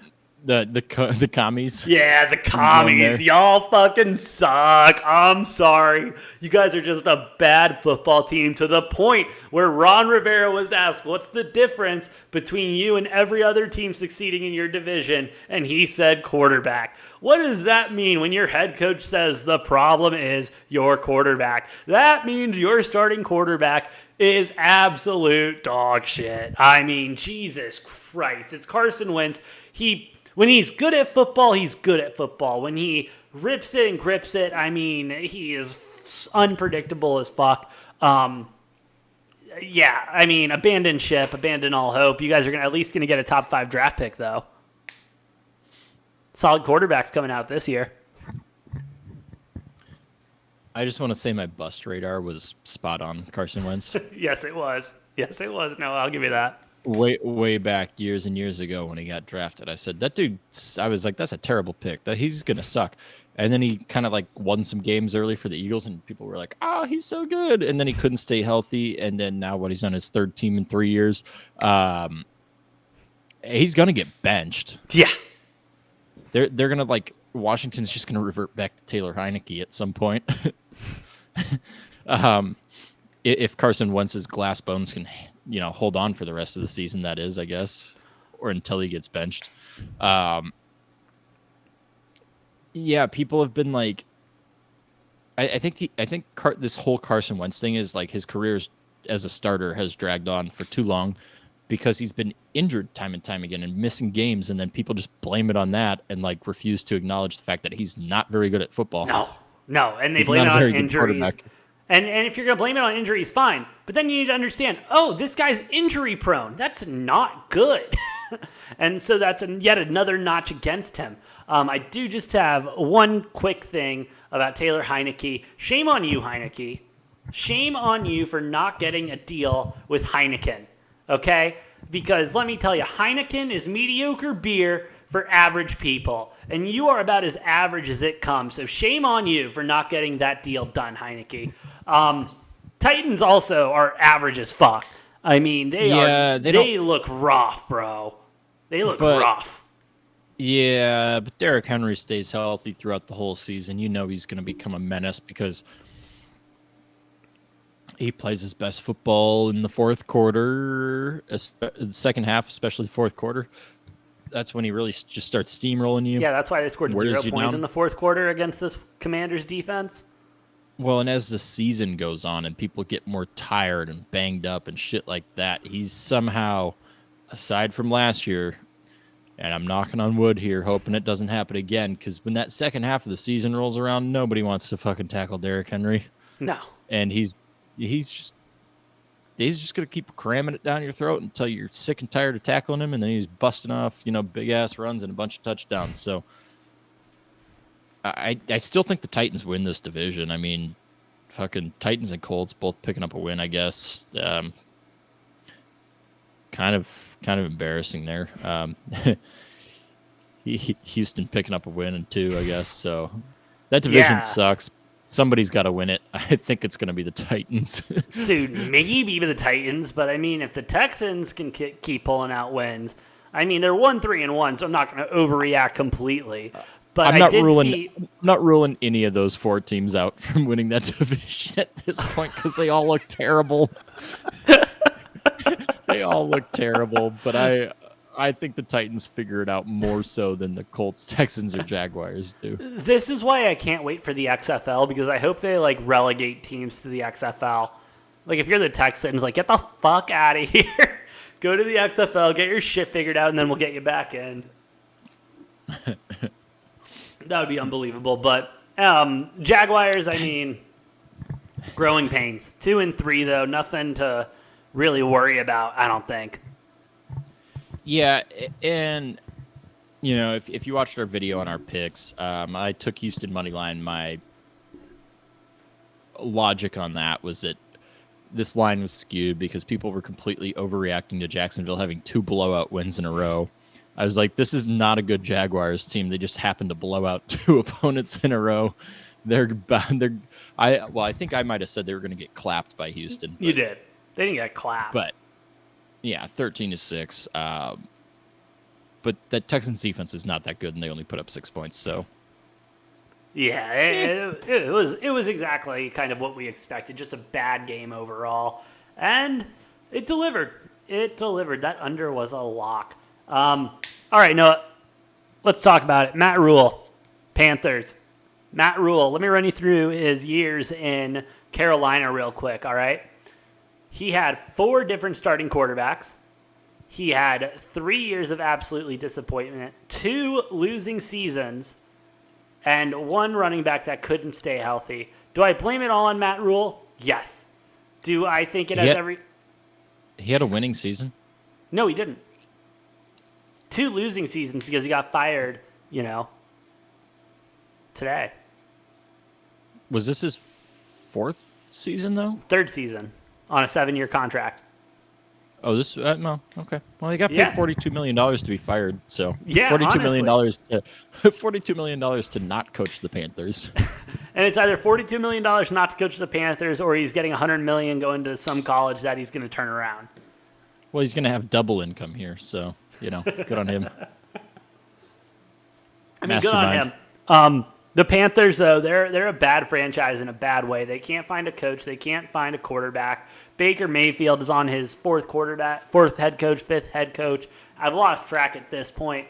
[SPEAKER 2] the commies?
[SPEAKER 1] Yeah, the commies. Y'all fucking suck. I'm sorry. You guys are just a bad football team to the point where Ron Rivera was asked, what's the difference between you and every other team succeeding in your division? And he said quarterback. What does that mean when your head coach says the problem is your quarterback? That means your starting quarterback is absolute dog shit. I mean, Jesus Christ. It's Carson Wentz. When he's good at football, he's good at football. When he rips it and grips it, I mean, he is unpredictable as fuck. Yeah, I mean, abandon ship, abandon all hope. You guys are at least going to get a top 5 draft pick, though. Solid quarterbacks coming out this year.
[SPEAKER 2] I just want to say my bust radar was spot on, Carson Wentz.
[SPEAKER 1] Yes, it was. No, I'll give you that.
[SPEAKER 2] Way back years and years ago when he got drafted, I said, I was like, that's a terrible pick. He's going to suck. And then he kind of like won some games early for the Eagles, and people were like, oh, he's so good. And then he couldn't stay healthy. And then now he's on his third team in 3 years. He's going to get benched.
[SPEAKER 1] Yeah.
[SPEAKER 2] They're going to, like, Washington's just going to revert back to Taylor Heineke at some point. If Carson Wentz's glass bones can, hold on for the rest of the season, that is, I guess, or until he gets benched. Yeah, people have been like, I think this whole Carson Wentz thing is like his career as a starter has dragged on for too long because he's been injured time and time again and missing games, and then people just blame it on that and like refuse to acknowledge the fact that he's not very good at football.
[SPEAKER 1] No, and they blame it on injuries. And if you're going to blame it on injuries, fine. But then you need to understand, this guy's injury prone. That's not good. And so that's yet another notch against him. I do just have one quick thing about Taylor Heineke. Shame on you, Heineke. Shame on you for not getting a deal with Heineken. Okay? Because let me tell you, Heineken is mediocre beer for average people. And you are about as average as it comes. So shame on you for not getting that deal done, Heineke. Titans also are average as fuck. I mean, they look rough, bro. They look rough.
[SPEAKER 2] Yeah, but Derrick Henry stays healthy throughout the whole season. You know he's going to become a menace because he plays his best football in the fourth quarter, the second half, especially the fourth quarter. That's when he really just starts steamrolling you.
[SPEAKER 1] Yeah, that's why they scored 0 points in the fourth quarter against this Commanders defense.
[SPEAKER 2] Well, and as the season goes on and people get more tired and banged up and shit like that, he's somehow aside from last year, and I'm knocking on wood here, hoping it doesn't happen again, because when that second half of the season rolls around, nobody wants to fucking tackle Derrick Henry.
[SPEAKER 1] No.
[SPEAKER 2] And he's just gonna keep cramming it down your throat until you're sick and tired of tackling him, and then he's busting off, big ass runs and a bunch of touchdowns. So I still think the Titans win this division. I mean, fucking Titans and Colts both picking up a win, I guess. Kind of embarrassing there. Houston picking up a win and 2, I guess. So that division sucks. Somebody's got to win it. I think it's going to be the Titans.
[SPEAKER 1] Dude, maybe the Titans, but I mean, if the Texans can keep pulling out wins, I mean, they're 1-3-1, so I'm not going to overreact completely. But
[SPEAKER 2] I'm not ruling any of those 4 teams out from winning that division at this point because they all look terrible. They all look terrible, but I think the Titans figure it out more so than the Colts, Texans, or Jaguars do.
[SPEAKER 1] This is why I can't wait for the XFL, because I hope they relegate teams to the XFL. If you're the Texans, get the fuck out of here. Go to the XFL, get your shit figured out, and then we'll get you back in. That would be unbelievable. But Jaguars, I mean, growing pains. 2-3 though, nothing to really worry about, I don't think.
[SPEAKER 2] Yeah, and if you watched our video on our picks, I took Houston money line. My logic on that was that this line was skewed because people were completely overreacting to Jacksonville having 2 blowout wins in a row. I was like, this is not a good Jaguars team. They just happened to blow out 2 opponents in a row. I think I might have said they were going to get clapped by Houston.
[SPEAKER 1] You did. They didn't get clapped.
[SPEAKER 2] But yeah, 13-6. But that Texans defense is not that good, and they only put up 6 points. So
[SPEAKER 1] yeah, it was exactly kind of what we expected. Just a bad game overall, and it delivered. That under was a lock. All right, Noah, let's talk about it. Matt Rule, Panthers. Matt Rule, let me run you through his years in Carolina real quick, all right? He had 4 different starting quarterbacks. He had 3 years of absolutely disappointment, 2 losing seasons, and 1 running back that couldn't stay healthy. Do I blame it all on Matt Rule? Yes. Do I think it has
[SPEAKER 2] He had a winning season?
[SPEAKER 1] No, he didn't. 2 losing seasons because he got fired, today.
[SPEAKER 2] Was this his 4th season, though?
[SPEAKER 1] 3rd season on a 7-year contract.
[SPEAKER 2] Oh, this no, okay. Well, he got paid $42 million to be fired, so $42 million to $42 million to not coach the Panthers.
[SPEAKER 1] And it's either $42 million not to coach the Panthers, or he's getting $100 million going to some college that he's going to turn around.
[SPEAKER 2] Well, he's going to have double income here, so good on him.
[SPEAKER 1] I mean, good on him. The Panthers, though, they're a bad franchise in a bad way. They can't find a coach. They can't find a quarterback. Baker Mayfield is on his 4th head coach, 5th head coach. I've lost track at this point.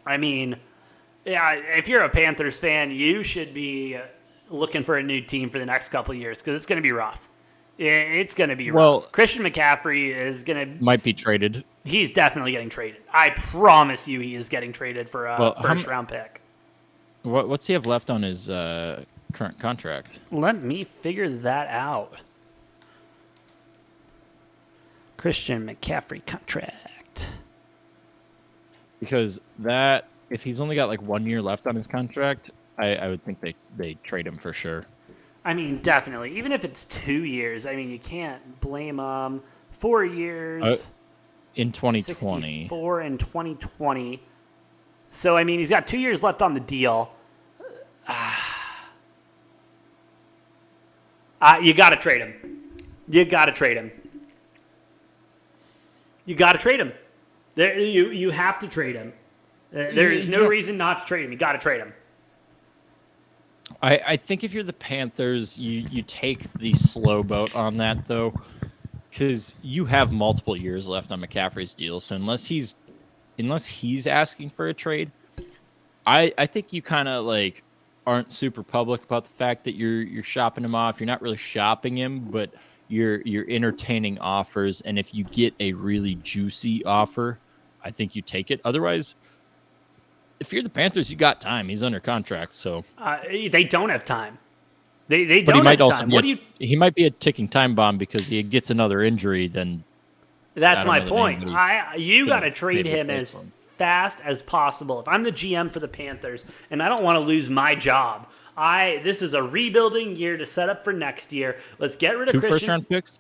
[SPEAKER 1] I mean, yeah, if you're a Panthers fan, you should be looking for a new team for the next couple of years because it's going to be rough. It's going to be rough. Christian McCaffrey is going to...
[SPEAKER 2] Might be traded.
[SPEAKER 1] He's definitely getting traded. I promise you he is getting traded for a first-round pick.
[SPEAKER 2] What's he have left on his current contract?
[SPEAKER 1] Let me figure that out. Christian McCaffrey contract.
[SPEAKER 2] Because if he's only got 1 year left on his contract, I would think they trade him for sure.
[SPEAKER 1] I mean, definitely. Even if it's 2 years, I mean, you can't blame him. 4 years.
[SPEAKER 2] In 2020.
[SPEAKER 1] 64 in 2020. So, I mean, he's got 2 years left on the deal. You got to trade him. You got to trade him. You have to trade him. There is no reason not to trade him. You got to trade him.
[SPEAKER 2] I think if you're the Panthers, you take the slow boat on that, though, because you have multiple years left on McCaffrey's deal. So unless he's asking for a trade, I think you kind of aren't super public about the fact that you're shopping him off. You're not really shopping him, but you're entertaining offers, and if you get a really juicy offer, I think you take it. Otherwise, if you're the Panthers, you got time. He's under contract, so
[SPEAKER 1] they don't have time. They
[SPEAKER 2] but he
[SPEAKER 1] don't
[SPEAKER 2] might
[SPEAKER 1] have
[SPEAKER 2] also
[SPEAKER 1] time.
[SPEAKER 2] he might be a ticking time bomb because he gets another injury. Then
[SPEAKER 1] that's my point. You got to trade him as fast as possible. If I'm the GM for the Panthers and I don't want to lose my job, this is a rebuilding year to set up for next year. Let's get rid of Christian.
[SPEAKER 2] 2 first-round picks?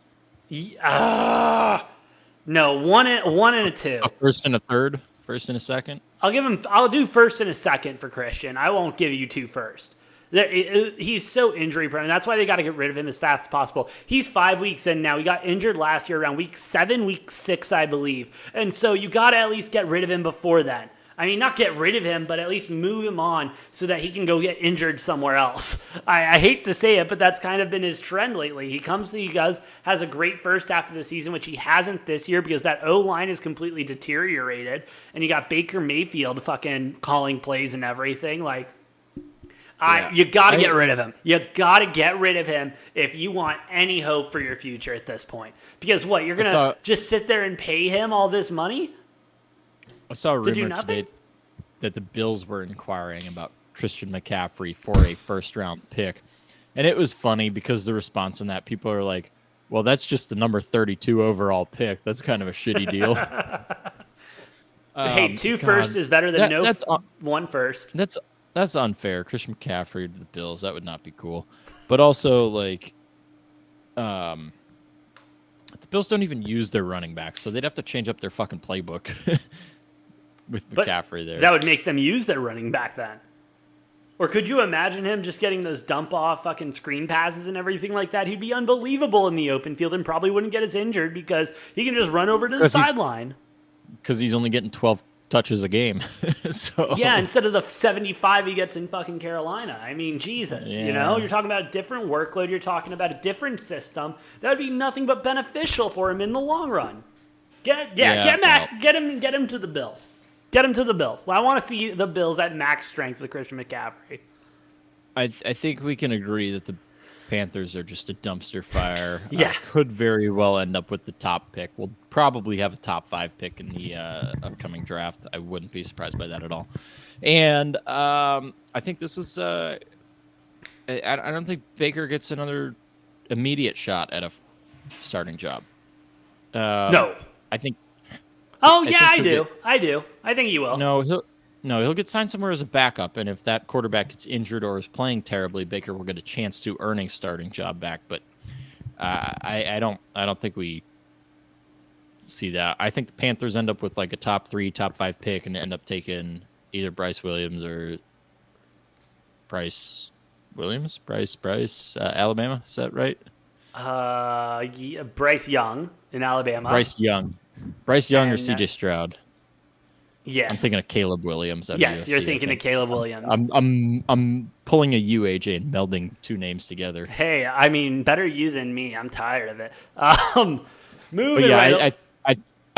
[SPEAKER 1] No, one and a 2.
[SPEAKER 2] A first and a third, first and a second.
[SPEAKER 1] I'll do first and a second for Christian. I won't give you 2 first. He's so injury prone. That's why they got to get rid of him as fast as possible. He's 5 weeks in now. He got injured last year around week 7, week 6, I believe. And so you got to at least get rid of him before then. I mean, not get rid of him, but at least move him on so that he can go get injured somewhere else. I hate to say it, but that's kind of been his trend lately. He has a great first half of the season, which he hasn't this year because that O-line is completely deteriorated. And you got Baker Mayfield fucking calling plays and everything. Like, you got to get rid of him. You got to get rid of him if you want any hope for your future at this point. Because what, you're going to just sit there and pay him all this money?
[SPEAKER 2] I saw a rumor today that the Bills were inquiring about Christian McCaffrey for a first-round pick. And it was funny because the response on that, people are like, well, that's just the number 32 overall pick. That's kind of a shitty deal.
[SPEAKER 1] Hey, 2 first is better than one first.
[SPEAKER 2] That's unfair. Christian McCaffrey to the Bills, that would not be cool. But also, like, the Bills don't even use their running backs, so they'd have to change up their fucking playbook with McCaffrey there.
[SPEAKER 1] That would make them use their running back then. Or could you imagine him just getting those dump-off fucking screen passes and everything like that? He'd be unbelievable in the open field and probably wouldn't get as injured because he can just run over to the sideline.
[SPEAKER 2] Because he's only getting 12 touches a game. So
[SPEAKER 1] yeah, instead of the 75 he gets in fucking Carolina. I mean, Jesus, you know, you're talking about a different workload. You're talking about a different system. That would be nothing but beneficial for him in the long run. Get him to the Bills. Get him to the Bills. I want to see the Bills at max strength with Christian McCaffrey.
[SPEAKER 2] I think we can agree that the Panthers are just a dumpster fire.
[SPEAKER 1] Yeah.
[SPEAKER 2] Could very well end up with the top pick. We'll probably have a top 5 pick in the upcoming draft. I wouldn't be surprised by that at all. And I think this was I don't think Baker gets another immediate shot at a starting job.
[SPEAKER 1] No.
[SPEAKER 2] I think.
[SPEAKER 1] Oh, yeah, I do. I think he will.
[SPEAKER 2] He'll get signed somewhere as a backup, and if that quarterback gets injured or is playing terribly, Baker will get a chance to earn a starting job back. But I don't think we see that. I think the Panthers end up with like a top 3, top 5 pick and end up taking either Bryce Williams or Bryce, Alabama. Is that right?
[SPEAKER 1] Bryce Young in Alabama.
[SPEAKER 2] Bryce Young or CJ Stroud.
[SPEAKER 1] Yeah,
[SPEAKER 2] I'm thinking of Caleb Williams.
[SPEAKER 1] Yes, you're thinking of Caleb Williams.
[SPEAKER 2] I'm pulling a UAJ and melding 2 names together.
[SPEAKER 1] Hey, I mean, better you than me. I'm tired of it.
[SPEAKER 2] I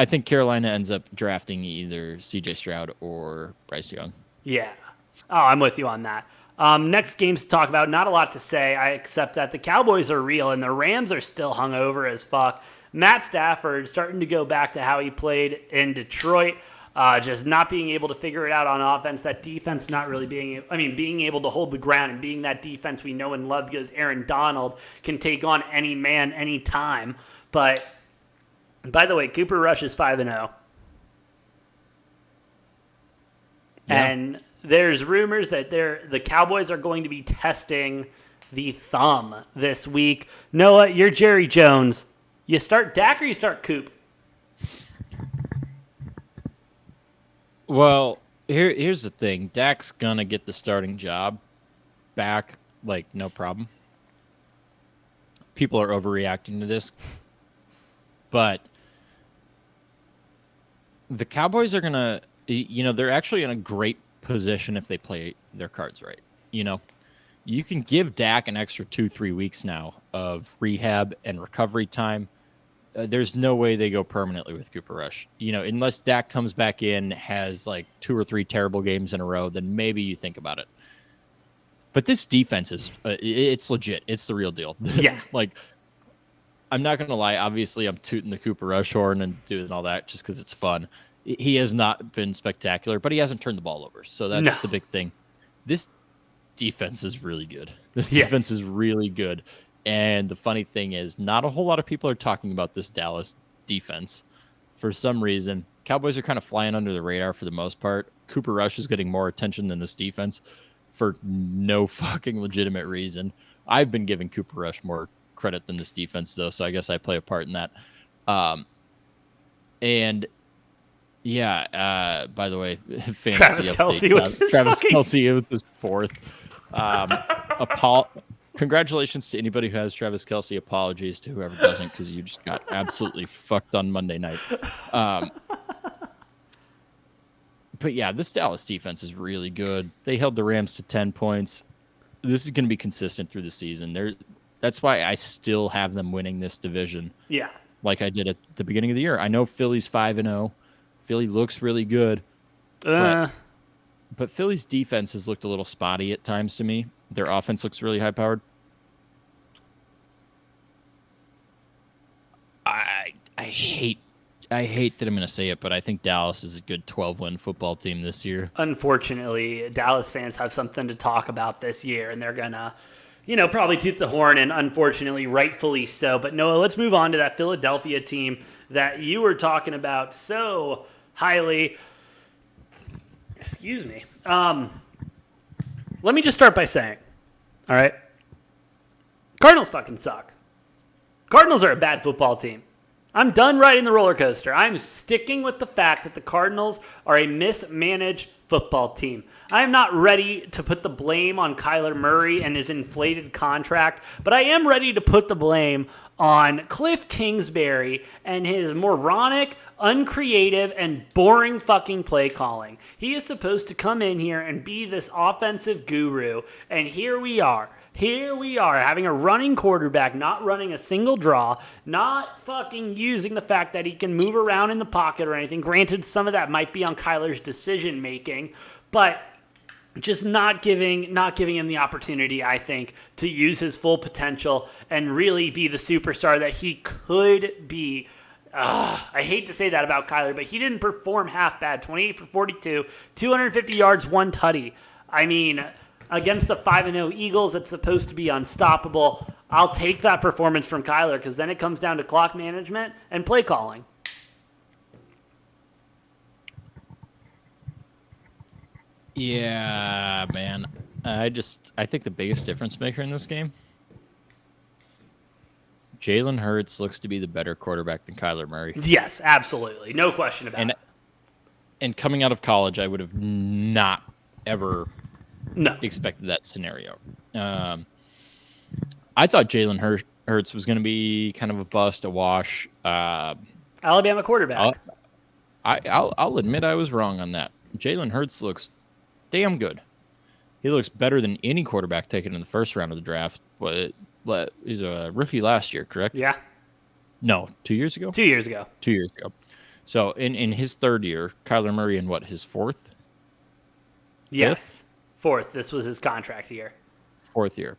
[SPEAKER 2] think Carolina ends up drafting either CJ Stroud or Bryce Young.
[SPEAKER 1] Yeah. Oh, I'm with you on that. Next games to talk about, not a lot to say, except that the Cowboys are real and the Rams are still hungover as fuck. Matt Stafford starting to go back to how he played in Detroit. Just not being able to figure it out on offense. That defense not really being able to hold the ground and being that defense we know and love because Aaron Donald can take on any man, any time. But, by the way, Cooper Rush is 5-0. Yeah. And there's rumors that the Cowboys are going to be testing the thumb this week. Noah, you're Jerry Jones. You start Dak or you start Coop?
[SPEAKER 2] Well, here's the thing. Dak's going to get the starting job back, like, no problem. People are overreacting to this. But the Cowboys are going to, they're actually in a great position if they play their cards right. You can give Dak an extra 2-3 weeks now of rehab and recovery time. There's no way they go permanently with Cooper Rush. Unless Dak comes back in, has like 2 or 3 terrible games in a row, then maybe you think about it. But this defense is, it's legit. It's the real deal.
[SPEAKER 1] Yeah.
[SPEAKER 2] Like, I'm not going to lie. Obviously, I'm tooting the Cooper Rush horn and doing all that just because it's fun. He has not been spectacular, but he hasn't turned the ball over. So that's the big thing. This defense is really good. This defense is really good. And the funny thing is, not a whole lot of people are talking about this Dallas defense. For some reason, Cowboys are kind of flying under the radar for the most part. Cooper Rush is getting more attention than this defense for no fucking legitimate reason. I've been giving Cooper Rush more credit than this defense, though, so I guess I play a part in that. And yeah, by the way, fantasy
[SPEAKER 1] Travis
[SPEAKER 2] update. Travis Kelce with his fourth. Congratulations to anybody who has Travis Kelce. Apologies to whoever doesn't, because you just got absolutely fucked on Monday night. But yeah, this Dallas defense is really good. They held the Rams to 10 points. This is going to be consistent through the season. That's why I still have them winning this division.
[SPEAKER 1] Yeah.
[SPEAKER 2] Like I did at the beginning of the year. I know Philly's 5-0. Philly looks really good. But Philly's defense has looked a little spotty at times to me. Their offense looks really high-powered. I hate that I'm going to say it, but I think Dallas is a good 12-win football team this year.
[SPEAKER 1] Unfortunately, Dallas fans have something to talk about this year, and they're going to, probably toot the horn, and unfortunately, rightfully so. But Noah, let's move on to that Philadelphia team that you were talking about so highly. Excuse me. Let me just start by saying, all right, Cardinals fucking suck. Cardinals are a bad football team. I'm done riding the roller coaster. I'm sticking with the fact that the Cardinals are a mismanaged football team. I am not ready to put the blame on Kyler Murray and his inflated contract, but I am ready to put the blame on Cliff Kingsbury and his moronic, uncreative, and boring fucking play calling. He is supposed to come in here and be this offensive guru, and here we are. Here we are, having a running quarterback, not running a single draw, not fucking using the fact that he can move around in the pocket or anything. Granted, some of that might be on Kyler's decision-making, but just not giving him the opportunity, I think, to use his full potential and really be the superstar that he could be. I hate to say that about Kyler, but he didn't perform half bad. 28 for 42, 250 yards, 1 tutty. I mean, against the 5-0 Eagles that's supposed to be unstoppable, I'll take that performance from Kyler, because then it comes down to clock management and play calling.
[SPEAKER 2] Yeah, man. I think the biggest difference maker in this game, Jalen Hurts looks to be the better quarterback than Kyler Murray.
[SPEAKER 1] Yes, absolutely. No question about it.
[SPEAKER 2] And coming out of college, I would have not ever expected that scenario. I thought Jalen Hurts was going to be kind of a bust, a wash.
[SPEAKER 1] Alabama quarterback.
[SPEAKER 2] I'll admit I was wrong on that. Jalen Hurts looks damn good. He looks better than any quarterback taken in the first round of the draft. But he's a rookie last year, correct?
[SPEAKER 1] Yeah.
[SPEAKER 2] No, 2 years ago?
[SPEAKER 1] 2 years ago.
[SPEAKER 2] 2 years ago. So in his third year, Kyler Murray in his fourth?
[SPEAKER 1] Yes. Fourth. This was his contract year.
[SPEAKER 2] Fourth year.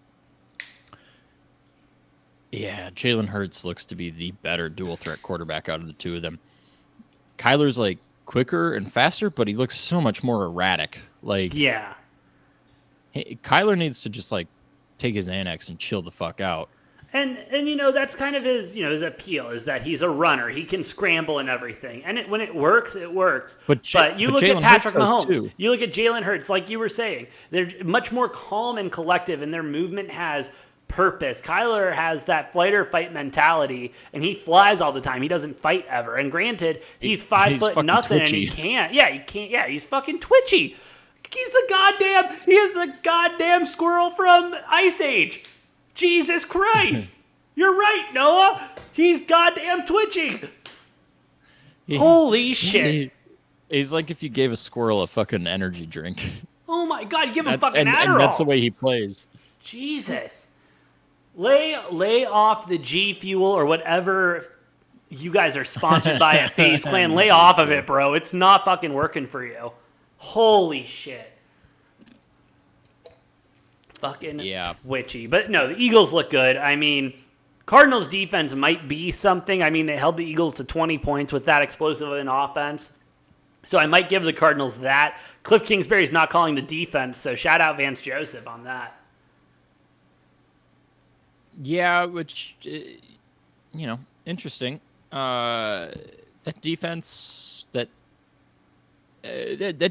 [SPEAKER 2] Yeah, Jalen Hurts looks to be the better dual threat quarterback out of the two of them. Kyler's like quicker and faster, but he looks so much more erratic.
[SPEAKER 1] Yeah.
[SPEAKER 2] Kyler needs to just take his Xanax and chill the fuck out.
[SPEAKER 1] And that's kind of his appeal, is that he's a runner. He can scramble and everything. And when it works, it works. But you look at Patrick Mahomes. You look at Jalen Hurts, like you were saying. They're much more calm and collective, and their movement has purpose. Kyler has that fight or fight mentality, and he flies all the time. He doesn't fight ever. And granted, he's 5 foot nothing, twitchy. And he can't. Yeah, he can't. Yeah, he's fucking twitchy. He is the goddamn squirrel from Ice Age. Jesus Christ. You're right, Noah. He's goddamn twitchy. Holy shit.
[SPEAKER 2] He's like if you gave a squirrel a fucking energy drink.
[SPEAKER 1] Oh my God, give him fucking Adderall.
[SPEAKER 2] And that's the way he plays.
[SPEAKER 1] Jesus. Lay off the G Fuel or whatever you guys are sponsored by at FaZe Clan. Lay off of it, bro. It's not fucking working for you. Holy shit. Fucking witchy. But no, the Eagles look good. I mean, Cardinals defense might be something. I mean, they held the Eagles to 20 points with that explosive an offense. So I might give the Cardinals that. Cliff Kingsbury's not calling the defense, so shout out Vance Joseph on that.
[SPEAKER 2] Yeah, which, interesting. That defense, that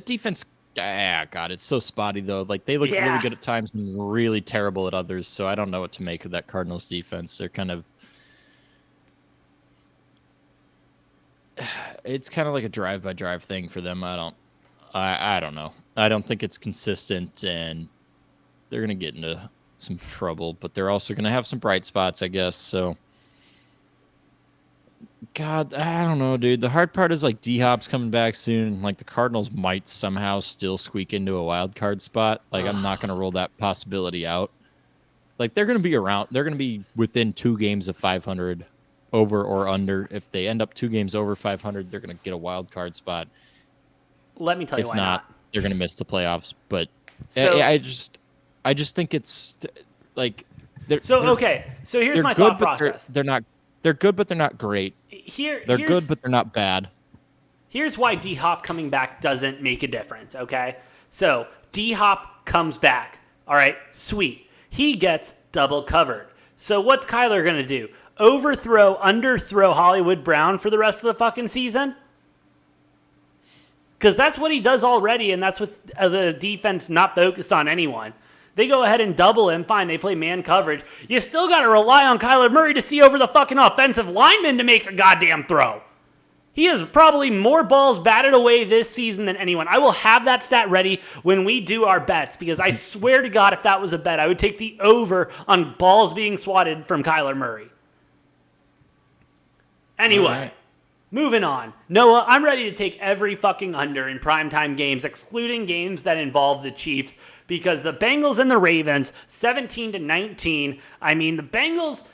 [SPEAKER 2] defense, God, it's so spotty, though. Like, they look really good at times and really terrible at others, so I don't know what to make of that Cardinals defense. They're kind of... It's kind of like a drive-by-drive thing for them. I don't know. I don't think it's consistent, and they're going to get into some trouble, but they're also going to have some bright spots, I guess. So, God, I don't know, dude. The hard part is, like, D-Hop's coming back soon. Like, the Cardinals might somehow still squeak into a wild card spot. Like, I'm not going to rule that possibility out. Like, they're going to be around. They're going to be within 2 games of 500. Over or under. If they end up 2 games over 500, they're going to get a wild card spot.
[SPEAKER 1] Let me tell you why not.
[SPEAKER 2] They're going to miss the playoffs. But
[SPEAKER 1] so,
[SPEAKER 2] I just think it's like
[SPEAKER 1] So here's my thought process.
[SPEAKER 2] They're good, but they're not great. They're good, but they're not bad.
[SPEAKER 1] Here's why D-Hop coming back doesn't make a difference. Okay, so D-Hop comes back. All right, sweet. He gets double covered. So what's Kyler going to do? Overthrow, underthrow Hollywood Brown for the rest of the fucking season? Because that's what he does already, and that's with the defense not focused on anyone. They go ahead and double him. Fine, they play man coverage. You still got to rely on Kyler Murray to see over the fucking offensive lineman to make the goddamn throw. He has probably more balls batted away this season than anyone. I will have that stat ready when we do our bets, because I swear to God, if that was a bet, I would take the over on balls being swatted from Kyler Murray. Anyway, moving on. Noah, I'm ready to take every fucking under in primetime games, excluding games that involve the Chiefs, because the Bengals and the Ravens, 17-19. I mean, the Bengals,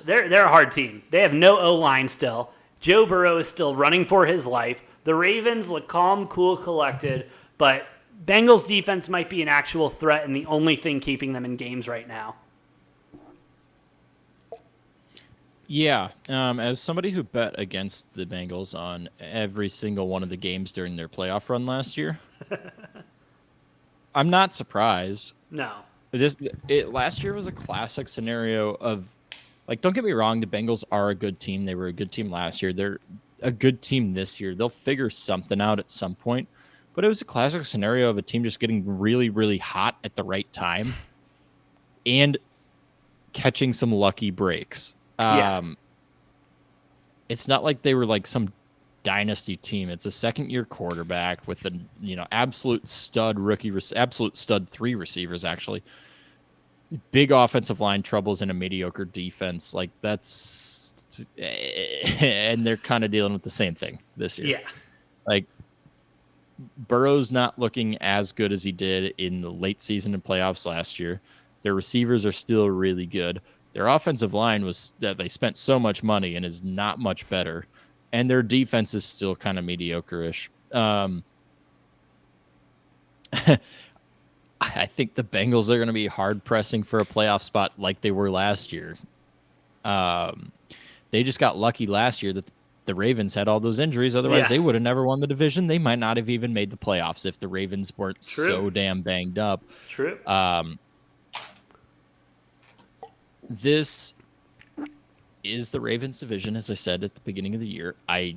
[SPEAKER 1] they're a hard team. They have no O-line still. Joe Burrow is still running for his life. The Ravens look calm, cool, collected, but Bengals defense might be an actual threat and the only thing keeping them in games right now.
[SPEAKER 2] Yeah, as somebody who bet against the Bengals on every single one of the games during their playoff run last year, I'm not surprised.
[SPEAKER 1] No.
[SPEAKER 2] Last year was a classic scenario of, like, don't get me wrong, the Bengals are a good team. They were a good team last year. They're a good team this year. They'll figure something out at some point. But it was a classic scenario of a team just getting really, really hot at the right time and catching some lucky breaks. It's not like they were like some dynasty team. It's a second-year quarterback with an absolute stud rookie, absolute stud 3 receivers actually. Big offensive line troubles and a mediocre defense. Like, that's, and they're kind of dealing with the same thing this year.
[SPEAKER 1] Yeah,
[SPEAKER 2] like, Burrow's not looking as good as he did in the late season and playoffs last year. Their receivers are still really good. Their offensive line was that they spent so much money and is not much better. And their defense is still kind of mediocre-ish. I think the Bengals are going to be hard pressing for a playoff spot like they were last year. They just got lucky last year that the Ravens had all those injuries. Otherwise, they would have never won the division. They might not have even made the playoffs if the Ravens weren't so damn banged up.
[SPEAKER 1] True.
[SPEAKER 2] This is the Ravens division, as I said at the beginning of the year. I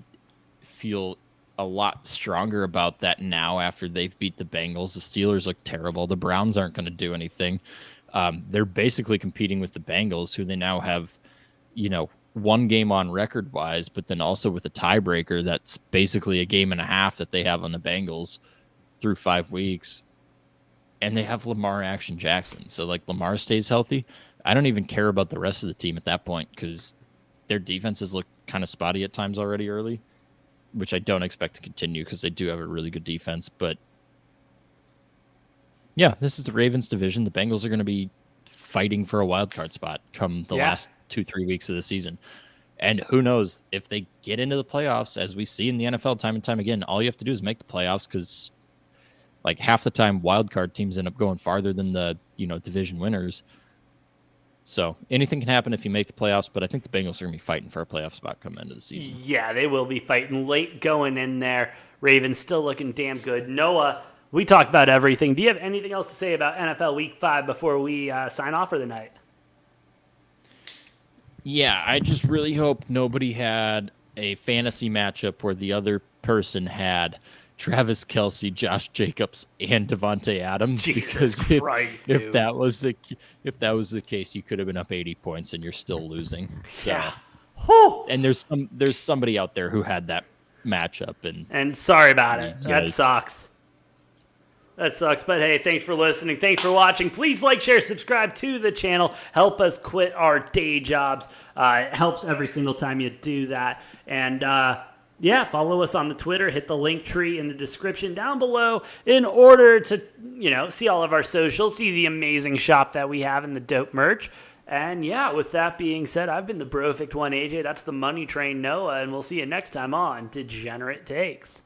[SPEAKER 2] feel a lot stronger about that now after they've beat the Bengals. The Steelers look terrible. The Browns aren't going to do anything. They're basically competing with the Bengals, who they now have, 1 game on record-wise, but then also with a tiebreaker that's basically a game and a half that they have on the Bengals through 5 weeks. And they have Lamar Action Jackson. So, like, Lamar stays healthy. I don't even care about the rest of the team at that point because their defenses look kind of spotty at times already early, which I don't expect to continue because they do have a really good defense. But, yeah, this is the Ravens division. The Bengals are going to be fighting for a wild card spot come the last 2-3 weeks of the season. And who knows, if they get into the playoffs, as we see in the NFL time and time again, all you have to do is make the playoffs because, like, half the time wild card teams end up going farther than the, division winners. So anything can happen if you make the playoffs, but I think the Bengals are going to be fighting for a playoff spot coming into the season.
[SPEAKER 1] Yeah, they will be fighting late going in there. Ravens still looking damn good. Noah, we talked about everything. Do you have anything else to say about NFL Week 5 before we sign off for the night?
[SPEAKER 2] Yeah, I just really hope nobody had a fantasy matchup where the other person had Travis Kelce, Josh Jacobs, and Devontae Adams.
[SPEAKER 1] Jesus Christ,
[SPEAKER 2] if that was the case, you could have been up 80 points and you're still losing. So,
[SPEAKER 1] yeah. Whew.
[SPEAKER 2] And there's somebody out there who had that matchup,
[SPEAKER 1] and sorry about it. That sucks. That sucks. But hey, thanks for listening. Thanks for watching. Please like, share, subscribe to the channel. Help us quit our day jobs. It helps every single time you do that. And yeah, follow us on the Twitter. Hit the link tree in the description down below in order to, see all of our socials, see the amazing shop that we have and the dope merch. And yeah, with that being said, I've been the Brofect1 AJ. That's the Money Train Noah, and we'll see you next time on Degenerate Takes.